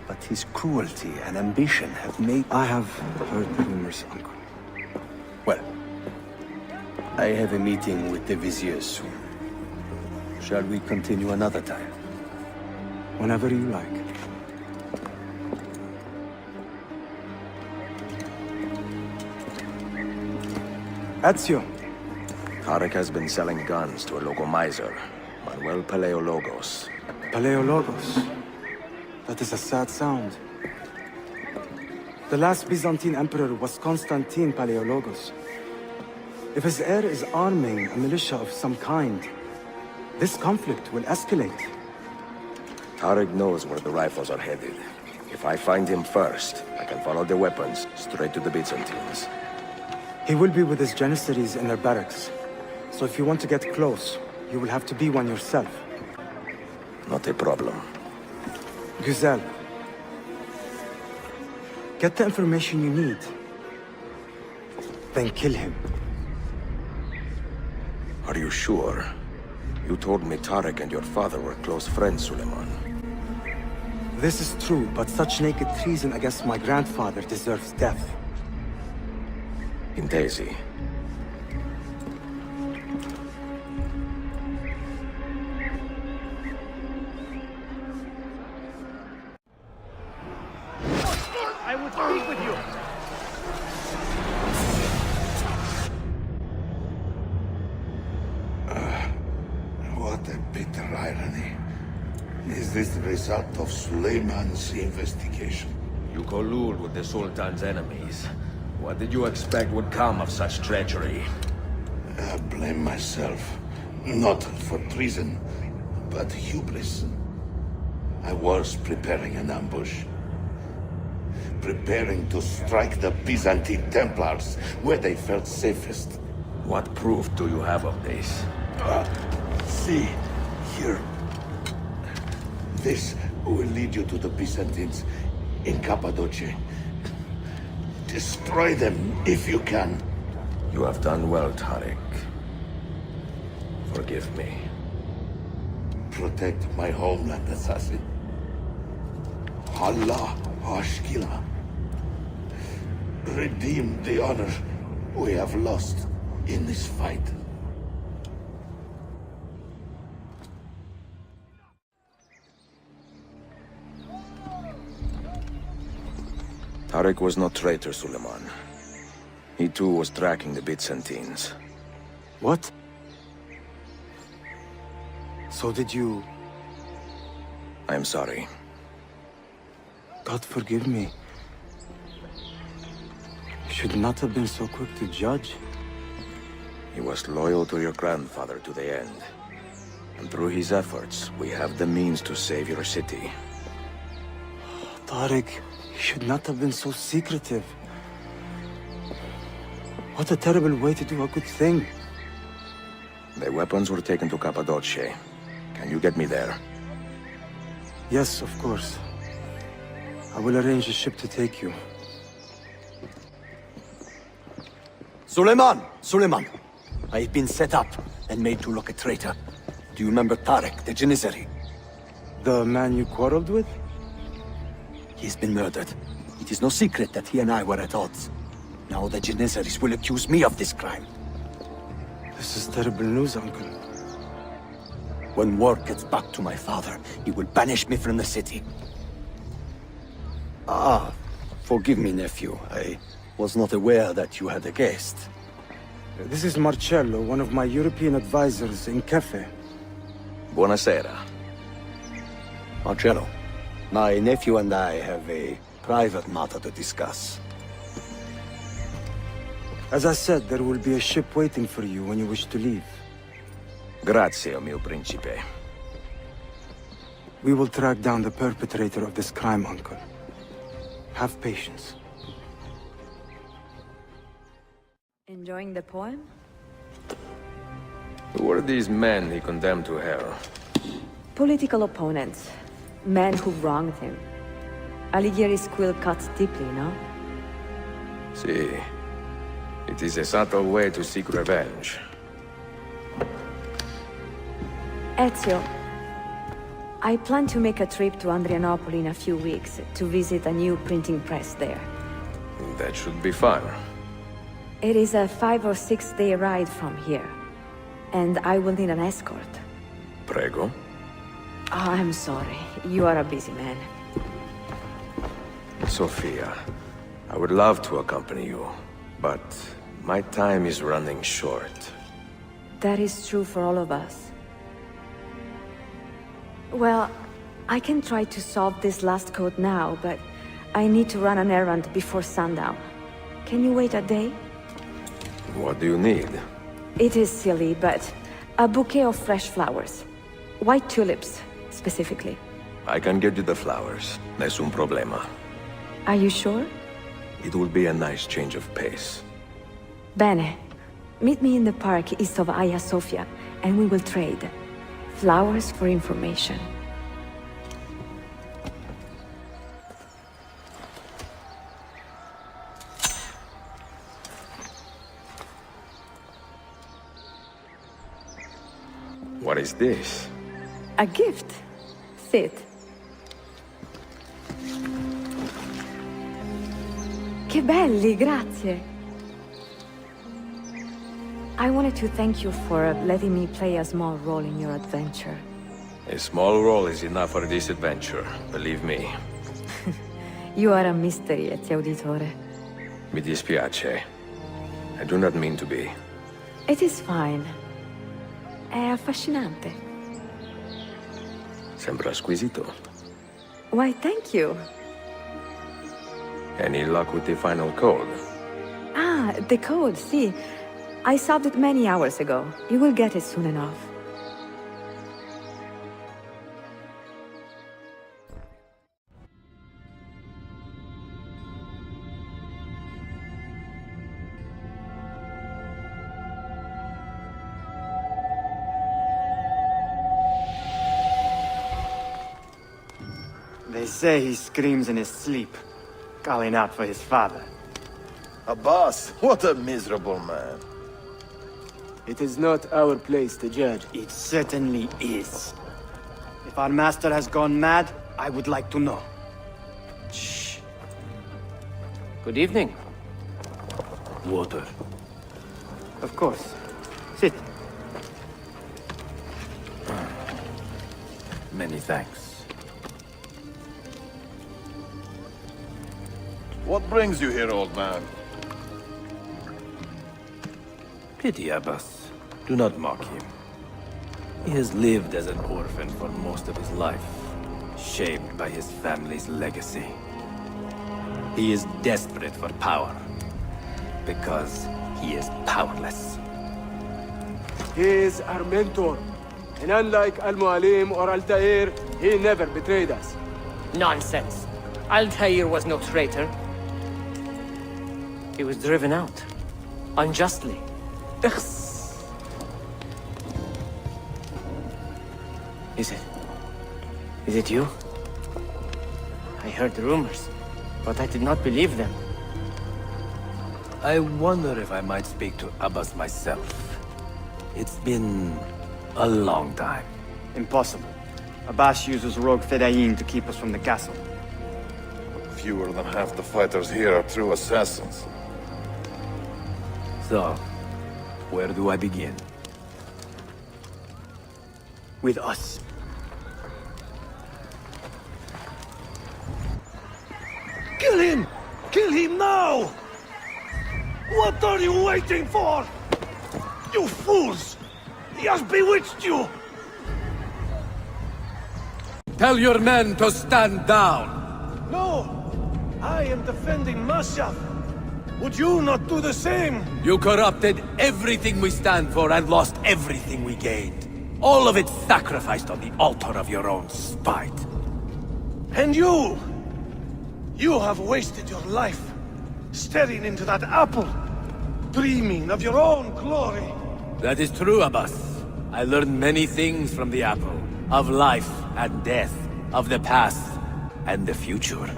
Speaker 13: but his cruelty and ambition have made...
Speaker 7: I have heard rumors, Uncle.
Speaker 13: Well, I have a meeting with the Viziers soon. Shall we continue another time?
Speaker 7: Whenever you like. Ezio.
Speaker 5: Tarek has been selling guns to a local miser, Manuel Paleologos.
Speaker 7: Paleologos. That is a sad sound. The last Byzantine emperor was Constantine Paleologos. If his heir is arming a militia of some kind, this conflict will escalate.
Speaker 5: Tarek knows where the rifles are headed. If I find him first, I can follow the weapons straight to the Byzantines.
Speaker 7: He will be with his Janissaries in their barracks. So if you want to get close, you will have to be one yourself.
Speaker 5: Not a problem.
Speaker 7: Güzel. Get the information you need. Then kill him.
Speaker 5: Are you sure? You told me Tarek and your father were close friends, Suleiman.
Speaker 7: This is true, but such naked treason against my grandfather deserves death.
Speaker 5: In Daisy.
Speaker 12: I would speak with you.
Speaker 6: What a bitter irony. Is this the result of Suleiman's investigation?
Speaker 5: You collude with the Sultan's enemies. What did you expect would come of such treachery?
Speaker 6: I blame myself. Not for treason, but hubris. I was preparing an ambush. Preparing to strike the Byzantine Templars where they felt safest.
Speaker 5: What proof do you have of this?
Speaker 6: See, here. This will lead you to the Byzantines in Cappadocia. Destroy them if you can.
Speaker 5: You have done well, Tarek. Forgive me.
Speaker 6: Protect my homeland, assassin. Allah Ashkila. Redeem the honor we have lost in this fight.
Speaker 5: Tarek was no traitor, Suleiman. He too was tracking the Byzantines.
Speaker 7: What? So did you...
Speaker 5: I am sorry.
Speaker 7: God forgive me. You should not have been so quick to judge.
Speaker 5: He was loyal to your grandfather to the end. And through his efforts, we have the means to save your city.
Speaker 7: Tarek, you should not have been so secretive. What a terrible way to do a good thing.
Speaker 5: The weapons were taken to Cappadocia. Can you get me there?
Speaker 7: Yes, of course. I will arrange a ship to take you.
Speaker 13: Suleiman! Suleiman! I've been set up and made to look a traitor. Do you remember Tarek, the Janissary?
Speaker 7: The man you quarreled with?
Speaker 13: He's been murdered. It is no secret that he and I were at odds. Now the Janissaries will accuse me of this crime.
Speaker 7: This is terrible news, Uncle.
Speaker 13: When word gets back to my father, he will banish me from the city. Forgive me, nephew. I was not aware that you had a guest.
Speaker 7: This is Marcello, one of my European advisors in Cafe.
Speaker 5: Buonasera.
Speaker 13: Marcello, my nephew and I have a private matter to discuss.
Speaker 7: As I said, there will be a ship waiting for you when you wish to leave.
Speaker 5: Grazie, mio principe.
Speaker 7: We will track down the perpetrator of this crime, Uncle. Have patience.
Speaker 8: Enjoying the poem?
Speaker 5: Who were these men he condemned to hell?
Speaker 8: Political opponents. Men who wronged him. Alighieri's quill cuts deeply, no?
Speaker 5: See, it is a subtle way to seek revenge.
Speaker 8: Ezio, I plan to make a trip to Andrianople in a few weeks to visit a new printing press there.
Speaker 5: That should be fun.
Speaker 8: It is a 5 or 6 day ride from here, and I will need an escort.
Speaker 5: Prego.
Speaker 8: I'm sorry, you are a busy man.
Speaker 5: Sophia, I would love to accompany you, but My time is running short.
Speaker 8: That is true for all of us. Well, I can try to solve this last code now, but I need to run an errand before sundown. Can you wait a day?
Speaker 5: What do you need?
Speaker 8: It is silly, but a bouquet of fresh flowers. White tulips, specifically.
Speaker 5: I can get you the flowers. Nessun problema.
Speaker 8: Are you sure?
Speaker 5: It will be a nice change of pace.
Speaker 8: Bene. Meet me in the park east of Hagia Sophia, and we will trade. Flowers for information.
Speaker 5: What is this?
Speaker 8: A gift. Sit. Che belli, grazie. I wanted to thank you for letting me play a small role in your adventure.
Speaker 5: A small role is enough for this adventure, believe me.
Speaker 8: You are a mystery, Ezio Auditore.
Speaker 5: Mi dispiace. I do not mean to be.
Speaker 8: It is fine. È affascinante.
Speaker 5: Sembra squisito.
Speaker 8: Why, thank you.
Speaker 5: Any luck with the final code?
Speaker 8: Ah, the code, see. I solved it many hours ago. You will get it soon enough.
Speaker 7: They say he screams in his sleep, calling out for his father.
Speaker 20: Abbas, what a miserable man.
Speaker 7: It is not our place to judge. It certainly is. If our master has gone mad, I would like to know.
Speaker 16: Shh. Good evening.
Speaker 15: Water.
Speaker 7: Of course. Sit.
Speaker 15: Many thanks.
Speaker 20: What brings you here, old man?
Speaker 15: Pity Abbas. Do not mock him. He has lived as an orphan for most of his life, shaped by his family's legacy. He is desperate for power, because he is powerless.
Speaker 7: He is our mentor. And unlike Al-Mualim or Altair, he never betrayed us.
Speaker 16: Nonsense. Altair was no traitor. He was driven out. Unjustly. Is it you? I heard rumors, but I did not believe them.
Speaker 15: I wonder if I might speak to Abbas myself. It's been a long time.
Speaker 7: Impossible. Abbas uses rogue Fedayeen to keep us from the castle.
Speaker 20: Fewer than half the fighters here are true assassins.
Speaker 15: So, where do I begin?
Speaker 7: With us.
Speaker 10: Kill him! Kill him now! What are you waiting for? You fools! He has bewitched you!
Speaker 15: Tell your men to stand down!
Speaker 10: No! I am defending Mashaf. Would you not do the same?
Speaker 15: You corrupted everything we stand for and lost everything we gained. All of it sacrificed on the altar of your own spite.
Speaker 10: And you! You have wasted your life, staring into that apple, dreaming of your own glory.
Speaker 15: That is true, Abbas. I learned many things from the apple. Of life and death, of the past and the future.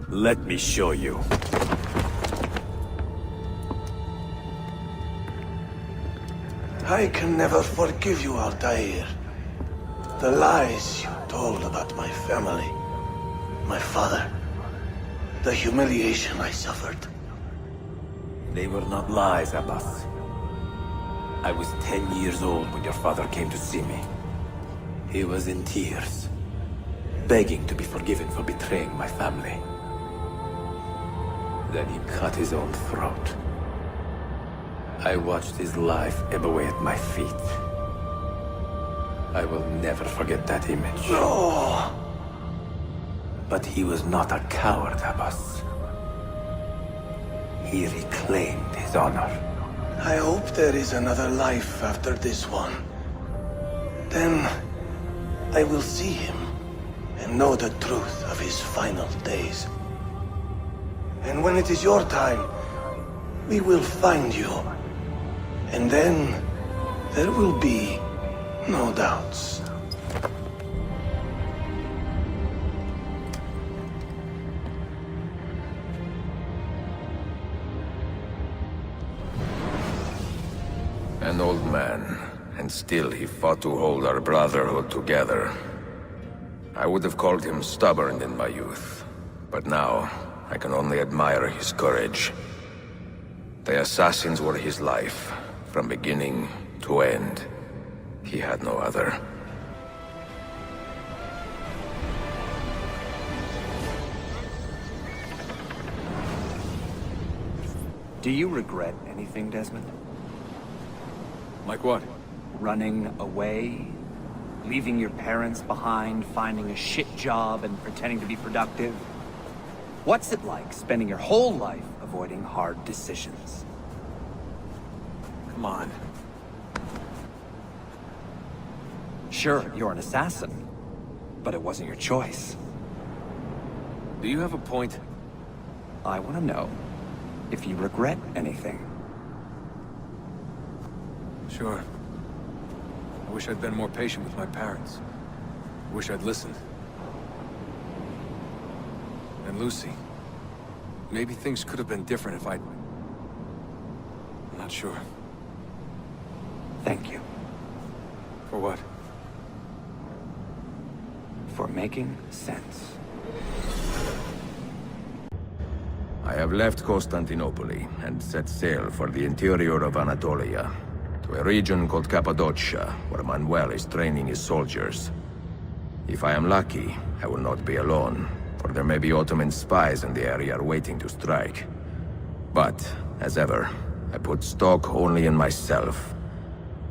Speaker 15: Let me show you.
Speaker 10: I can never forgive you, Altair. The lies you told about my family, my father, the humiliation I suffered.
Speaker 15: They were not lies, Abbas. I was 10 years old when your father came to see me. He was in tears, begging to be forgiven for betraying my family. Then he cut his own throat. I watched his life ebb away at my feet. I will never forget that image.
Speaker 10: No!
Speaker 15: But he was not a coward, Abbas. He reclaimed his honor.
Speaker 10: I hope there is another life after this one. Then I will see him and know the truth of his final days. And when it is your time, we will find you. And then there will be no doubts.
Speaker 5: An old man, and still he fought to hold our brotherhood together. I would have called him stubborn in my youth, but now I can only admire his courage. The assassins were his life, from beginning to end. He had no other.
Speaker 1: Do you regret anything, Desmond?
Speaker 4: Like what?
Speaker 1: Running away? Leaving your parents behind, finding a shit job, and pretending to be productive? What's it like spending your whole life avoiding hard decisions?
Speaker 4: Come on.
Speaker 1: Sure, you're an assassin, but it wasn't your choice.
Speaker 4: Do you have a point?
Speaker 1: I want to know if you regret anything.
Speaker 4: Sure. I wish I'd been more patient with my parents. I wish I'd listened. And Lucy. Maybe things could have been different if I'd... I'm not sure.
Speaker 1: Thank you.
Speaker 4: For what?
Speaker 1: For making sense.
Speaker 5: I have left Constantinople and set sail for the interior of Anatolia, to a region called Cappadocia, where Manuel is training his soldiers. If I am lucky, I will not be alone, for there may be Ottoman spies in the area waiting to strike. But, as ever, I put stock only in myself,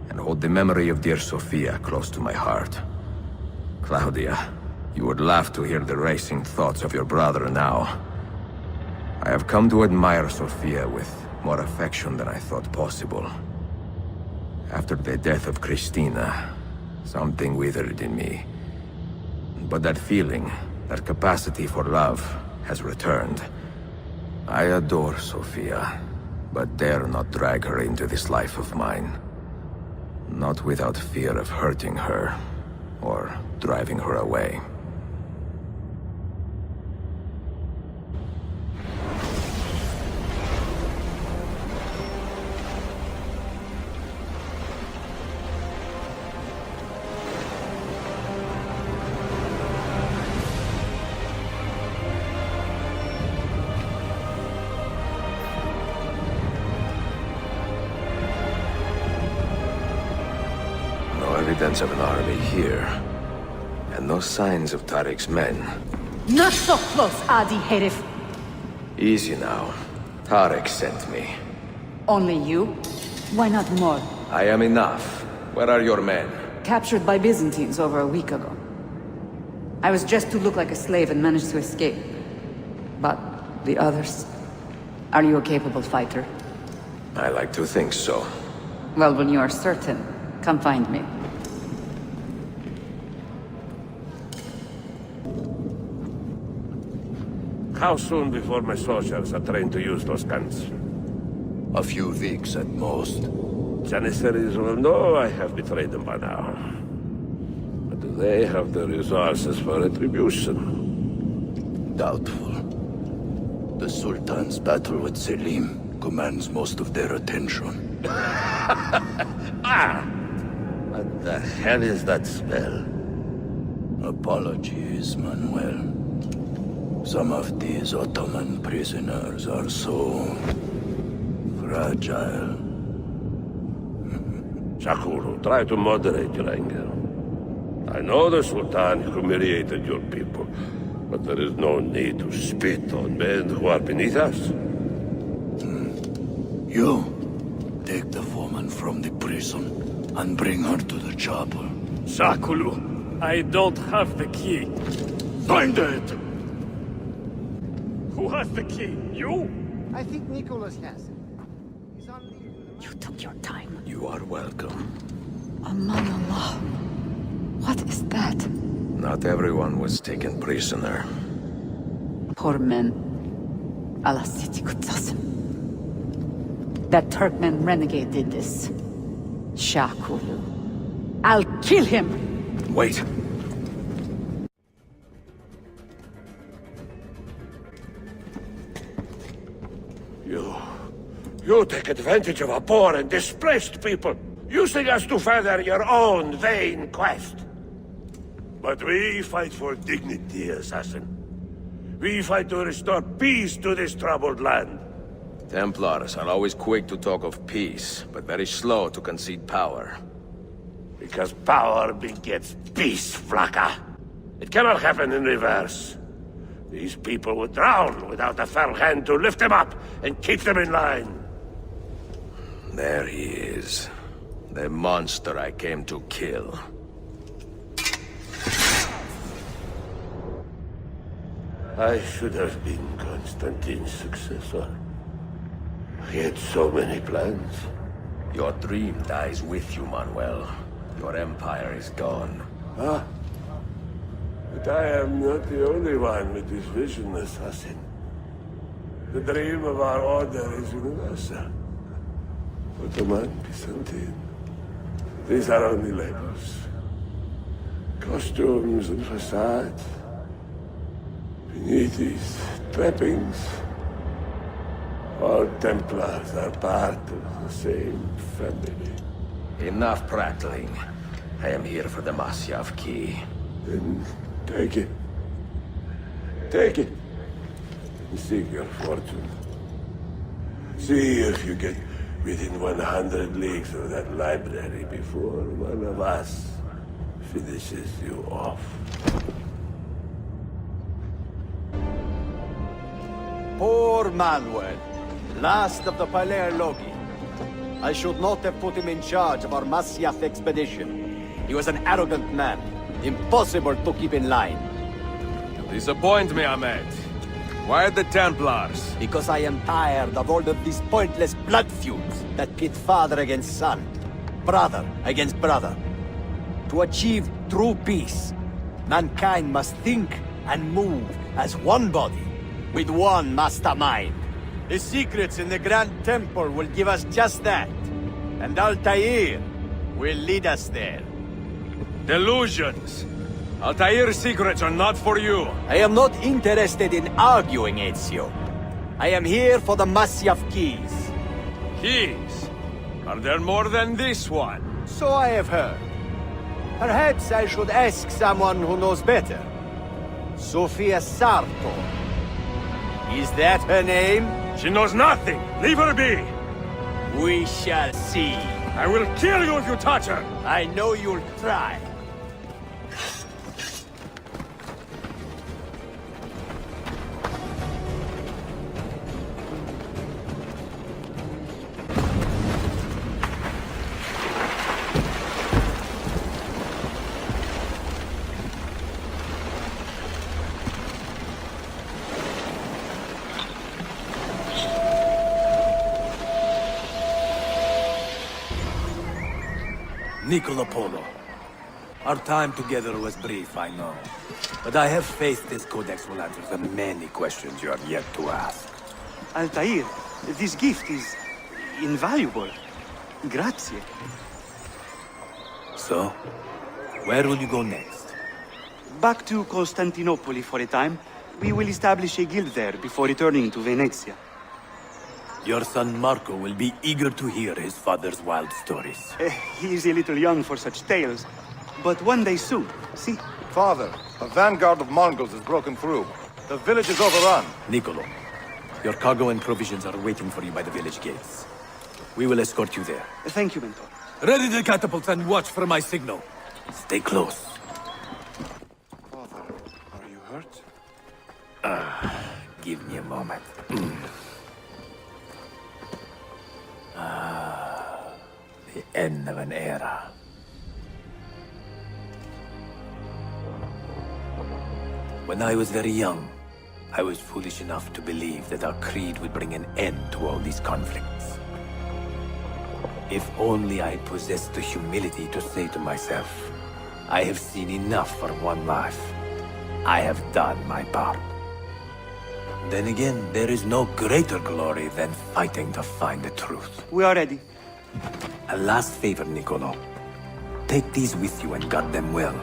Speaker 5: and hold the memory of dear Sophia close to my heart. Claudia, you would laugh to hear the racing thoughts of your brother now. I have come to admire Sophia with more affection than I thought possible. After the death of Christina, something withered in me. But that feeling, that capacity for love, has returned. I adore Sophia, but dare not drag her into this life of mine. Not without fear of hurting her, or driving her away. Evidence of an army here, and no signs of Tariq's men.
Speaker 21: Not so close, Adi Herif.
Speaker 5: Easy now. Tariq sent me.
Speaker 21: Only you? Why not more?
Speaker 5: I am enough. Where are your men?
Speaker 21: Captured by Byzantines over a week ago. I was dressed to look like a slave and managed to escape. But the others? Are you a capable fighter?
Speaker 5: I like to think so.
Speaker 21: Well, when you are certain, come find me.
Speaker 22: How soon before my soldiers are trained to use those guns?
Speaker 13: A few weeks at most.
Speaker 22: Janissaries will know I have betrayed them by now. But do they have the resources for retribution?
Speaker 13: Doubtful. The Sultan's battle with Selim commands most of their attention.
Speaker 22: What the hell is that spell?
Speaker 13: Apologies, Manuel. Some of these Ottoman prisoners are so... fragile.
Speaker 22: Shakuru, try to moderate your anger. I know the Sultan humiliated your people, but there is no need to spit on men who are beneath us.
Speaker 13: You? Take
Speaker 2: woman from the prison and bring her to the chapel.
Speaker 12: Sakulu, I don't have the key.
Speaker 2: Find it!
Speaker 12: Who has the key? You?
Speaker 10: I think Nicholas has it.
Speaker 21: You took your time.
Speaker 5: You are welcome.
Speaker 21: Aman Allah. What is that?
Speaker 5: Not everyone was taken prisoner.
Speaker 21: Poor men. Allah City Kutsasım. That Turkmen renegade did this. Shakulu. I'll kill him!
Speaker 5: Wait.
Speaker 22: You take advantage of a poor and displaced people, using us to further your own vain quest. But we fight for dignity, assassin. We fight to restore peace to this troubled land.
Speaker 5: Templars are always quick to talk of peace, but very slow to concede power.
Speaker 22: Because power begets peace, Flaka. It cannot happen in reverse. These people would drown without a firm hand to lift them up and keep them in line.
Speaker 5: There he is. The monster I came to kill.
Speaker 22: I should have been Constantine's successor. He had so many plans.
Speaker 5: Your dream dies with you, Manuel. Your empire is gone.
Speaker 22: Ah. But I am not the only one with this vision, assassin. The dream of our order is universal. Ottoman, Byzantine. These are only labels. Costumes and facades. Beneath these trappings, all Templars are part of the same family.
Speaker 5: Enough prattling. I am here for the Masyav key.
Speaker 22: Then take it. Take it. And seek your fortune. See if you get within 100 leagues of that library before one of us finishes you off.
Speaker 13: Poor Manuel, last of the Palerlogi. I should not have put him in charge of our Masyaf expedition. He was an arrogant man, impossible to keep in line.
Speaker 5: You disappoint me, Ahmed. Why the Templars?
Speaker 13: Because I am tired of all of these pointless blood feuds that pit father against son, brother against brother. To achieve true peace, mankind must think and move as one body, with one mastermind. The secrets in the Grand Temple will give us just that. And Altair will lead us there.
Speaker 5: Delusions! Altair's secrets are not for you.
Speaker 13: I am not interested in arguing, Ezio. I am here for the Masyaf keys.
Speaker 5: Keys? Are there more than this one?
Speaker 13: So I have heard. Perhaps I should ask someone who knows better. Sofia Sarto. Is that her name?
Speaker 5: She knows nothing! Leave her be!
Speaker 13: We shall see.
Speaker 5: I will kill you if you touch her!
Speaker 13: I know you'll try.
Speaker 2: Niccolo Polo. Our time together was brief, I know. But I have faith this codex will answer the many questions you have yet to ask.
Speaker 14: Altair, this gift is invaluable. Grazie.
Speaker 2: So, where will you go next?
Speaker 14: Back to Constantinople for a time. We will establish a guild there before returning to Venezia.
Speaker 2: Your son Marco will be eager to hear his father's wild stories.
Speaker 14: He is a little young for such tales, but one day soon, see?
Speaker 20: Father, a vanguard of Mongols has broken through. The village is overrun.
Speaker 2: Niccolo, your cargo and provisions are waiting for you by the village gates. We will escort you there.
Speaker 14: Thank you, Mentor.
Speaker 2: Ready the catapults and watch for my signal. Stay close.
Speaker 20: Father, are you hurt?
Speaker 2: Give me a moment. The end of an era. When I was very young, I was foolish enough to believe that our creed would bring an end to all these conflicts. If only I possessed the humility to say to myself, I have seen enough for one life. I have done my part. Then again, there is no greater glory than fighting to find the truth.
Speaker 14: We are ready.
Speaker 2: A last favor, Niccolo. Take these with you and guard them well.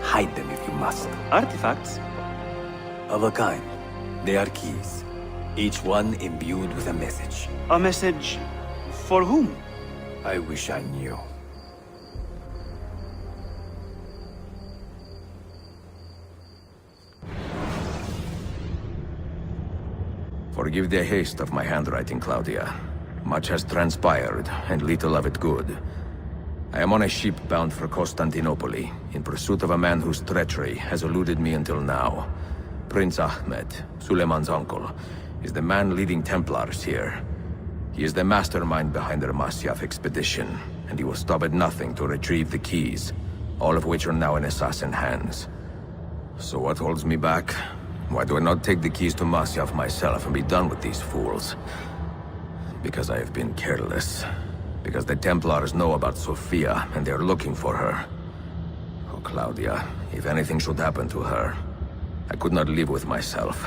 Speaker 2: Hide them if you must.
Speaker 14: Artifacts?
Speaker 2: Of a kind. They are keys. Each one imbued with a message.
Speaker 14: A message for whom?
Speaker 2: I wish I knew.
Speaker 5: Forgive the haste of my handwriting, Claudia. Much has transpired, and little of it good. I am on a ship bound for Constantinople, in pursuit of a man whose treachery has eluded me until now. Prince Ahmed, Suleiman's uncle, is the man leading Templars here. He is the mastermind behind their Masyaf expedition, and he will stop at nothing to retrieve the keys, all of which are now in assassin hands. So what holds me back? Why do I not take the keys to Masyaf myself and be done with these fools? Because I have been careless. Because the Templars know about Sophia, and they are looking for her. Oh, Claudia, if anything should happen to her, I could not live with myself.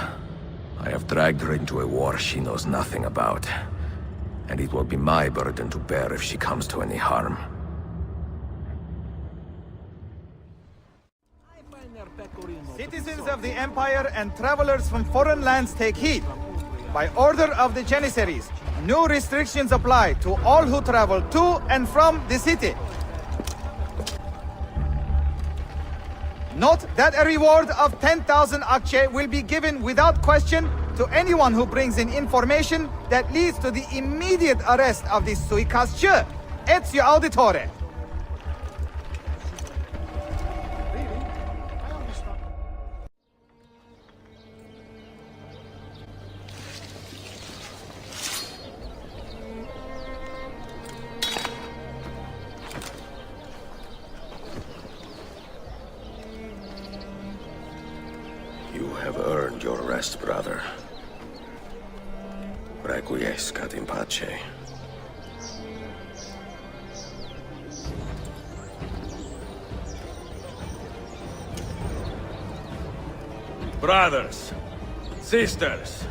Speaker 5: I have dragged her into a war she knows nothing about. And it will be my burden to bear if she comes to any harm.
Speaker 3: Citizens of the Empire and travelers from foreign lands take heed. By order of the Janissaries, new restrictions apply to all who travel to and from the city. Note that a reward of 10,000 akçe will be given without question to anyone who brings in information that leads to the immediate arrest of the suikastçı, Ezio Auditore.
Speaker 5: You have earned your rest, brother. Requiescat in pace.
Speaker 9: Brothers, sisters,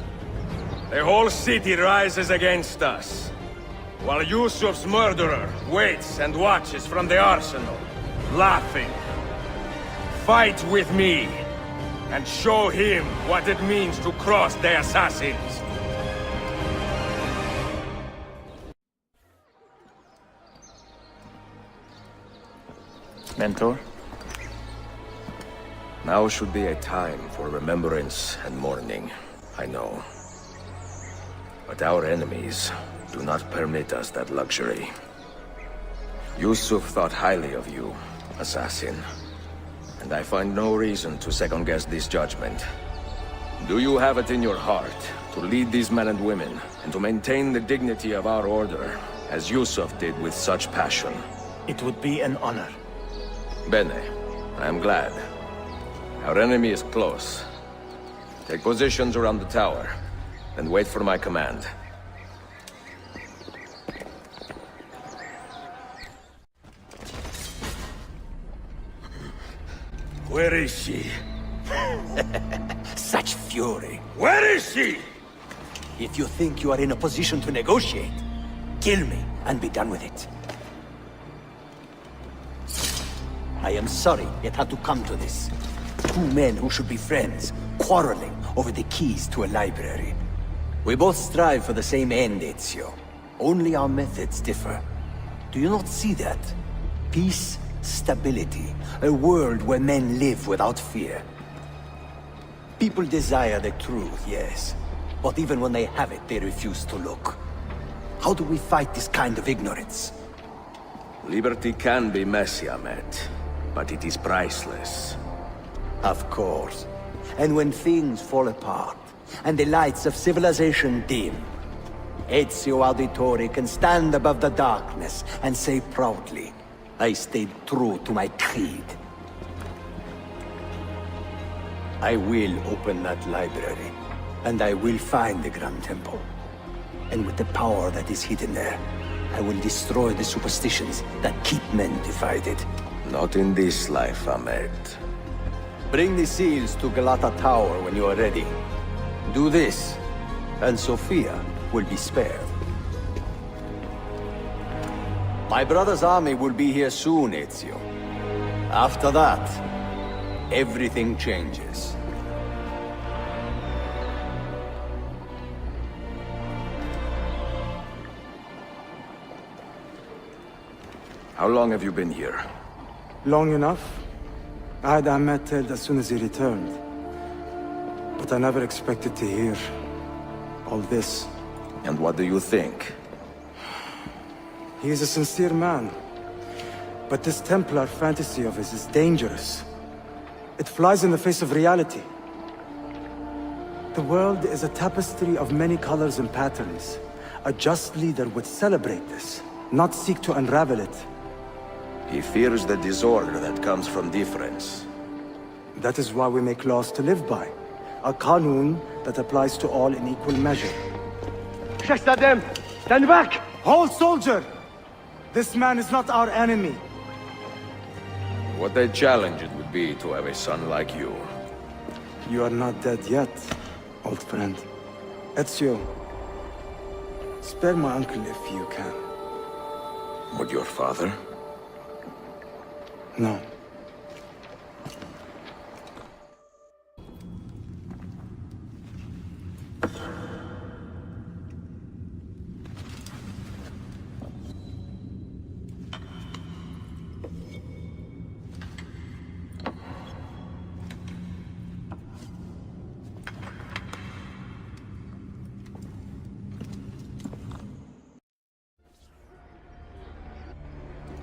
Speaker 9: the whole city rises against us, while Yusuf's murderer waits and watches from the arsenal, laughing. Fight with me, and show him what it means to cross the assassins.
Speaker 15: Mentor?
Speaker 5: Now should be a time for remembrance and mourning, I know. But our enemies do not permit us that luxury. Yusuf thought highly of you, assassin. And I find no reason to second-guess this judgment. Do you have it in your heart to lead these men and women, and to maintain the dignity of our order, as Yusuf did with such passion?
Speaker 18: It would be an honor.
Speaker 5: Bene, I am glad. Our enemy is close. Take positions around the tower, and wait for my command.
Speaker 2: Where is she? Such fury.
Speaker 6: Where is she?
Speaker 18: If you think you are in a position to negotiate, kill me and be done with it. I am sorry it had to come to this. Two men who should be friends, quarreling over the keys to a library. We both strive for the same end, Ezio. Only our methods differ. Do you not see that? Peace, stability, a world where men live without fear. People desire the truth, yes. But even when they have it, they refuse to look. How do we fight this kind of ignorance?
Speaker 5: Liberty can be messy, Ahmed, but it is priceless.
Speaker 18: Of course. And when things fall apart, and the lights of civilization dim, Ezio Auditore can stand above the darkness and say proudly, I stayed true to my creed. I will open that library, and I will find the Grand Temple. And with the power that is hidden there, I will destroy the superstitions that keep men divided.
Speaker 5: Not in this life, Ahmed.
Speaker 18: Bring the seals to Galata Tower when you are ready. Do this, and Sophia will be spared. My brother's army will be here soon, Ezio. After that, everything changes.
Speaker 5: How long have you been here?
Speaker 7: Long enough. I had Ahmed killed as soon as he returned. But I never expected to hear all this.
Speaker 5: And what do you think?
Speaker 7: He is a sincere man. But this Templar fantasy of his is dangerous. It flies in the face of reality. The world is a tapestry of many colors and patterns. A just leader would celebrate this, not seek to unravel it.
Speaker 5: He fears the disorder that comes from difference.
Speaker 7: That is why we make laws to live by. A qanun that applies to all in equal measure.
Speaker 10: Shahzadem, stand back!
Speaker 7: Hold, soldier! This man is not our enemy.
Speaker 5: What a challenge it would be to have a son like you.
Speaker 7: You are not dead yet, old friend. Ezio, spare my uncle if you can.
Speaker 5: Would your father?
Speaker 7: No.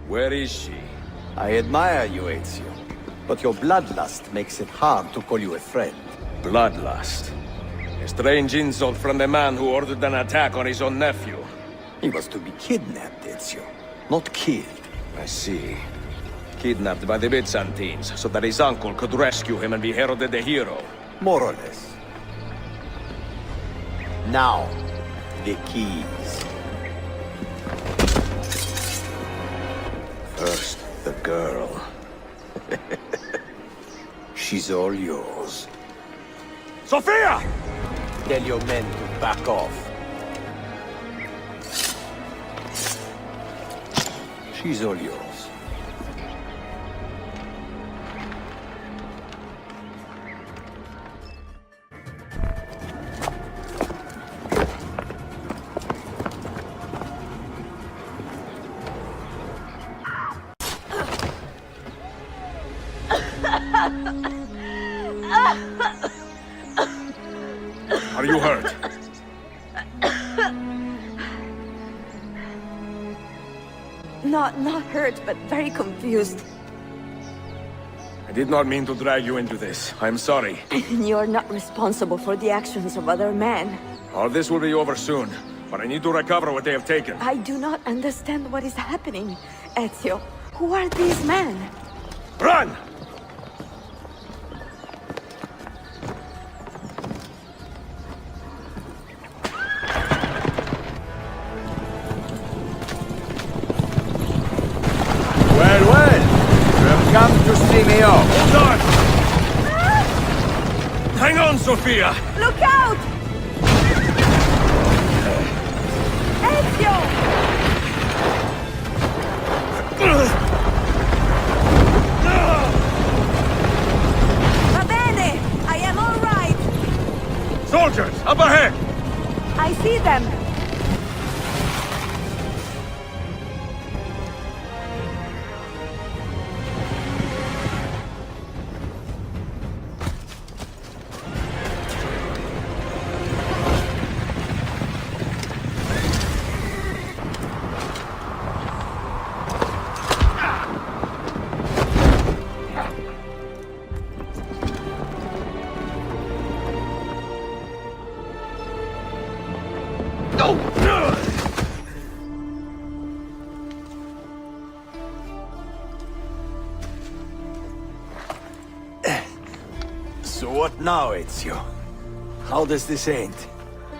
Speaker 5: Where is she?
Speaker 18: I admire you, Ezio. But your bloodlust makes it hard to call you a friend.
Speaker 9: Bloodlust? A strange insult from the man who ordered an attack on his own nephew.
Speaker 18: He was to be kidnapped, Ezio, not killed.
Speaker 9: I see. Kidnapped by the Byzantines, so that his uncle could rescue him and be heralded a hero.
Speaker 18: More or less. Now, the keys.
Speaker 5: First, the girl.
Speaker 18: She's all yours.
Speaker 9: Sophia!
Speaker 18: Tell your men to back off. She's all yours.
Speaker 9: Are you hurt?
Speaker 8: Not hurt, but very confused.
Speaker 9: I did not mean to drag you into this. I'm sorry.
Speaker 8: You're not responsible for the actions of other men.
Speaker 9: All this will be over soon, but I need to recover what they have taken.
Speaker 8: I do not understand what is happening. Ezio, who are these men?
Speaker 9: Run!
Speaker 5: Come to see me off.
Speaker 9: Hold on! Hang on, Sophia!
Speaker 8: Look out! Ezio! Va bene! I am all right!
Speaker 9: Soldiers, up ahead!
Speaker 8: I see them!
Speaker 13: So what now, Ezio? How does this end?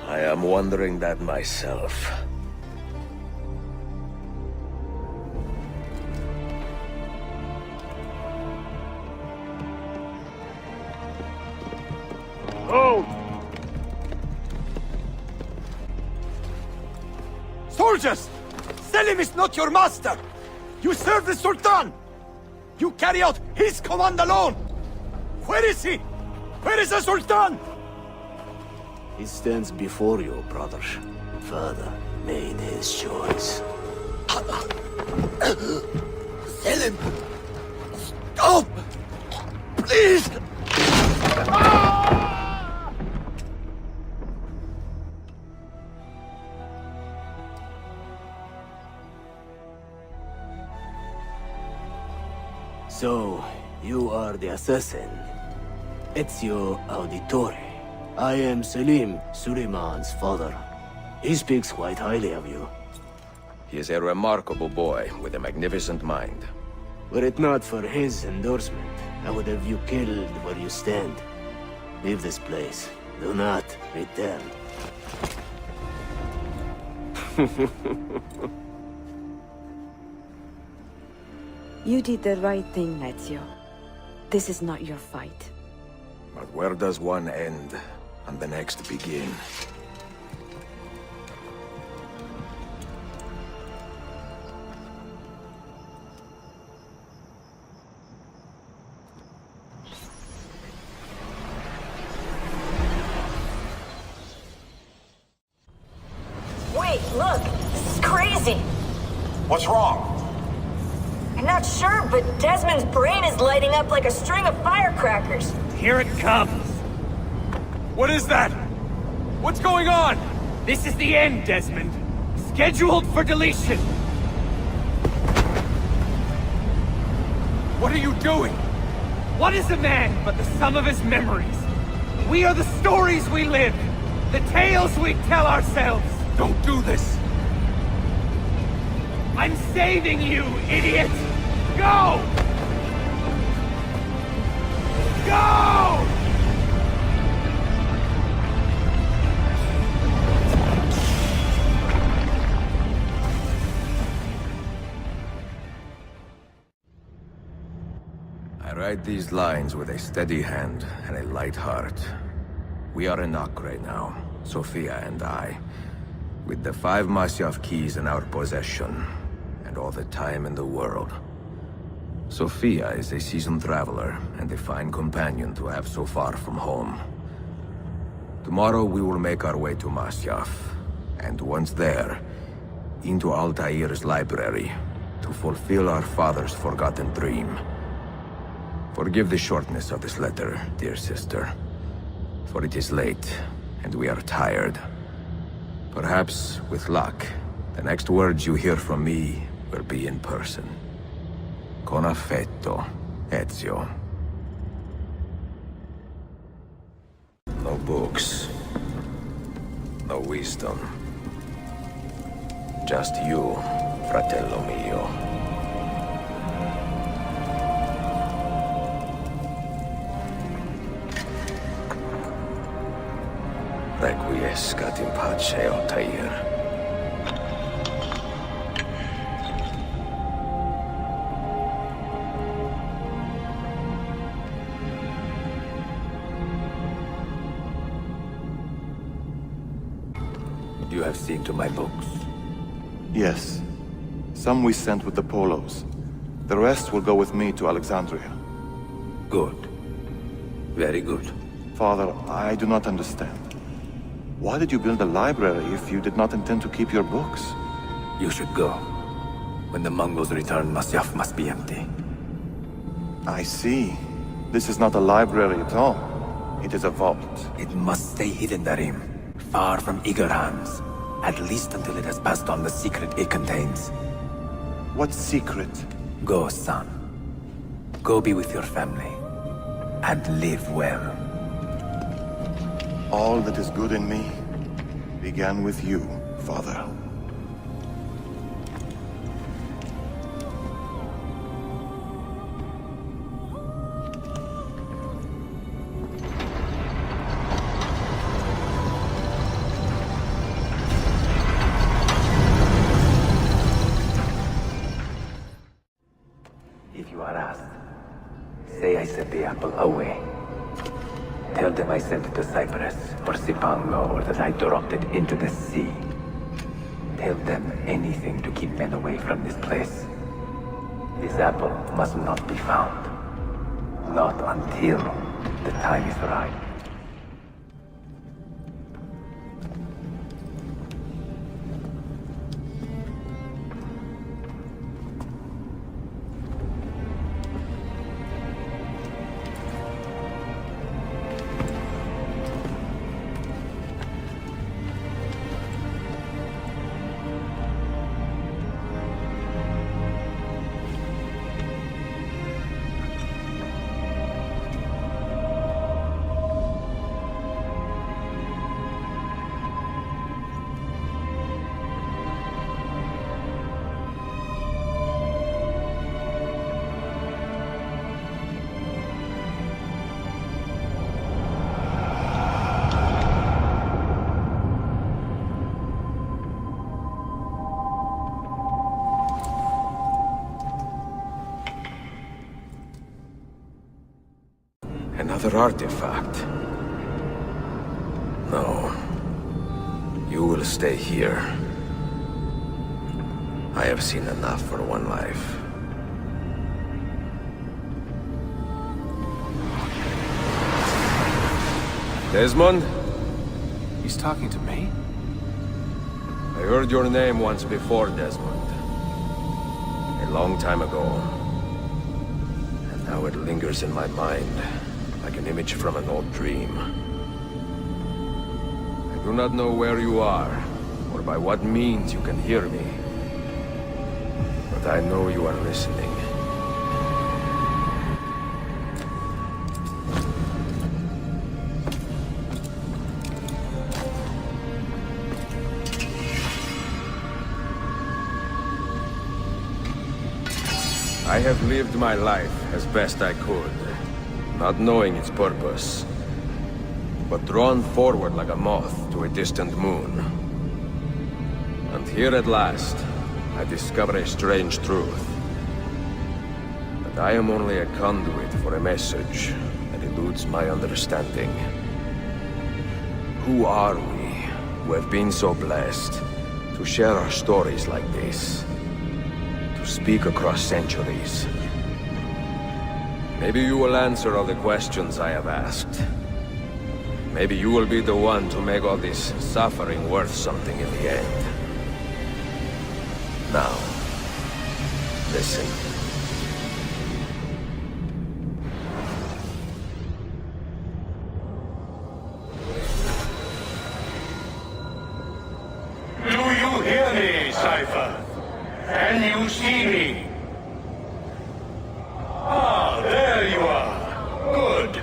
Speaker 5: I am wondering that myself.
Speaker 10: Oh!
Speaker 18: Soldiers! Selim is not your master! You serve the Sultan! You carry out his command alone! Where is he? Where is the Sultan?
Speaker 13: He stands before you, brother. Father made his choice.
Speaker 18: Selim! Stop! Please!
Speaker 13: So, you are the assassin. Ezio Auditore. I am Selim, Suleiman's father. He speaks quite highly of you.
Speaker 5: He is a remarkable boy with a magnificent mind.
Speaker 13: Were it not for his endorsement, I would have you killed where you stand. Leave this place. Do not return.
Speaker 8: You did the right thing, Ezio. This is not your fight.
Speaker 5: But where does one end and the next begin?
Speaker 11: Wait, look! This is crazy!
Speaker 17: What's wrong?
Speaker 11: I'm not sure, but Desmond's brain is lighting up like a string of firecrackers.
Speaker 12: Here it comes.
Speaker 4: What is that? What's going on?
Speaker 12: This is the end, Desmond. Scheduled for deletion.
Speaker 4: What are you doing?
Speaker 12: What is a man but the sum of his memories? We are the stories we live, the tales we tell ourselves.
Speaker 4: Don't do this.
Speaker 12: I'm saving you, idiot! Go! Go!
Speaker 5: I write these lines with a steady hand and a light heart. We are in Acre now, Sophia and I, with the 5 Masyaf keys in our possession, and all the time in the world. Sophia is a seasoned traveler, and a fine companion to have so far from home. Tomorrow we will make our way to Masyaf, and once there, into Altair's library, to fulfill our father's forgotten dream. Forgive the shortness of this letter, dear sister, for it is late, and we are tired. Perhaps, with luck, the next words you hear from me will be in person. Con affetto, Ezio. No books. No wisdom. Just you, fratello mio. Requiescat in pace, Altair. You have seen to my books?
Speaker 19: Yes. Some we sent with the Polos. The rest will go with me to Alexandria.
Speaker 2: Good. Very good.
Speaker 19: Father, I do not understand. Why did you build a library if you did not intend to keep your books?
Speaker 2: You should go. When the Mongols return, Masyaf must be empty.
Speaker 19: I see. This is not a library at all. It is a vault.
Speaker 2: It must stay hidden, Darim. Far from eager hands. At least until it has passed on the secret it contains.
Speaker 19: What secret?
Speaker 2: Go, son. Go be with your family. And live well.
Speaker 19: All that is good in me began with you, Father.
Speaker 2: If you are asked, say I sent the apple away. Tell them I sent it to Cyprus or Cipango, or that I dropped it into the sea. Tell them anything to keep men away from this place. This apple must not be found. Not until the time is right.
Speaker 5: Another artifact. No. You will stay here. I have seen enough for one life. Desmond?
Speaker 4: He's talking to me?
Speaker 5: I heard your name once before, Desmond. A long time ago. And now it lingers in my mind, like an image from an old dream. I do not know where you are, or by what means you can hear me. But I know you are listening. I have lived my life as best I could, not knowing its purpose, but drawn forward like a moth to a distant moon. And here at last, I discover a strange truth. That I am only a conduit for a message that eludes my understanding. Who are we, who have been so blessed to share our stories like this? Speak across centuries. Maybe you will answer all the questions I have asked. Maybe you will be the one to make all this suffering worth something in the end. Now, listen.
Speaker 10: Do you hear me, Cypher? Can you see me? Ah, there you are. Good.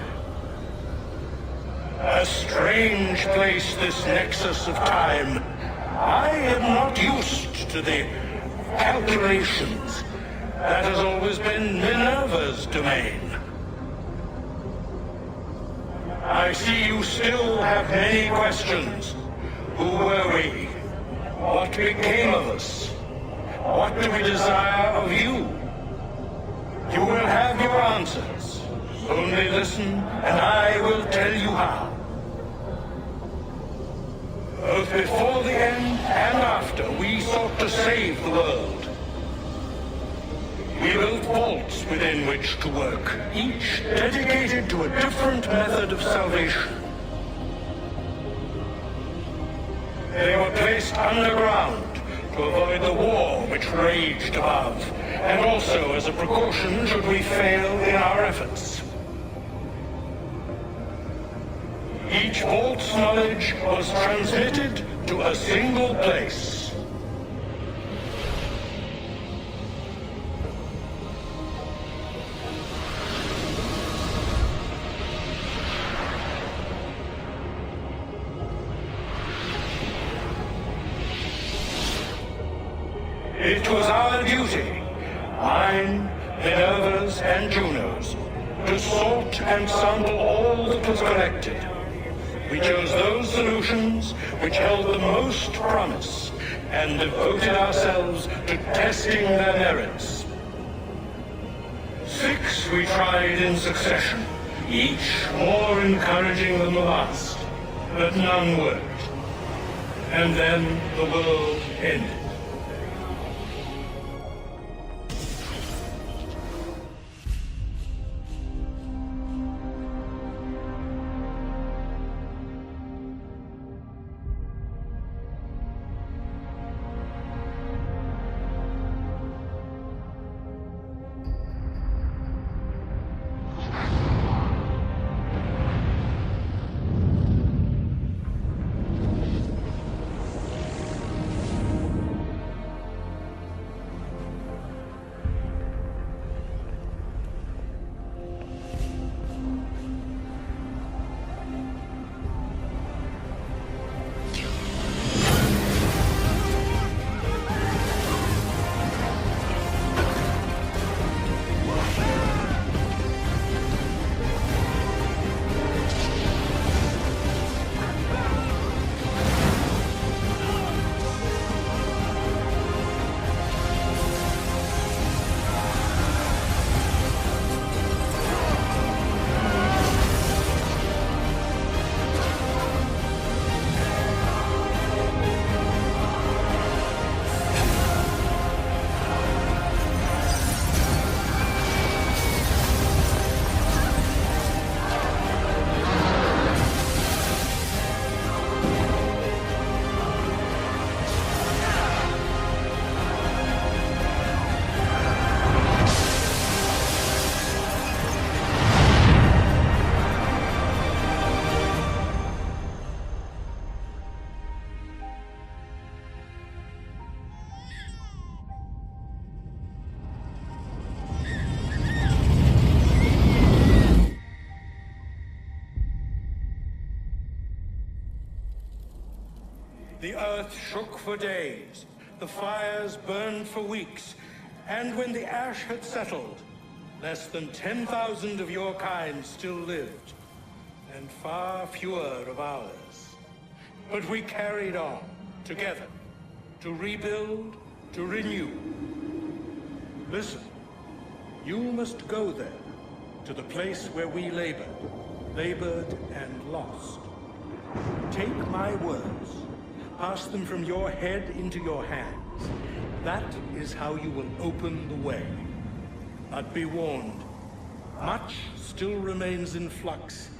Speaker 10: A strange place, this nexus of time. I am not used to the calculations. That has always been Minerva's domain. I see you still have many questions. Who were we? What became of us? What do we desire of you? You will have your answers. Only listen, and I will tell you how. Both before the end and after, we sought to save the world. We built vaults within which to work, each dedicated to a different method of salvation. They were placed underground to avoid the war which raged above, and also as a precaution should we fail in our efforts. Each vault's knowledge was transmitted to a single place. It was our duty, mine, Minerva's, and Juno's, to sort and sample all that was collected. We chose those solutions which held the most promise, and devoted ourselves to testing their merits.
Speaker 1: we tried in succession, each more encouraging than the last, but none worked. And then the world ended. The earth shook for days, the fires burned for weeks, and when the ash had settled, less than 10,000 of your kind still lived, and far fewer of ours. But we carried on, together, to rebuild, to renew. Listen, you must go there, to the place where we labored and lost. Take my words. Pass them from your head into your hands. That is how you will open the way. But be warned, much still remains in flux,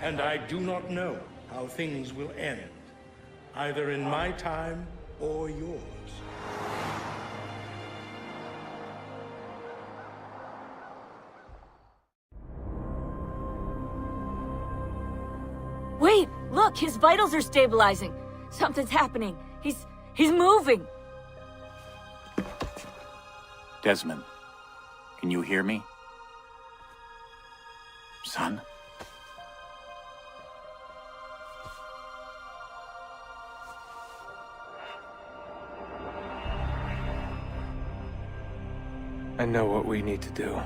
Speaker 1: and I do not know how things will end, either in my time or yours.
Speaker 11: Wait, look, his vitals are stabilizing. Something's happening. He's moving.
Speaker 16: Desmond, can you hear me? Son?
Speaker 4: I know what we need to do.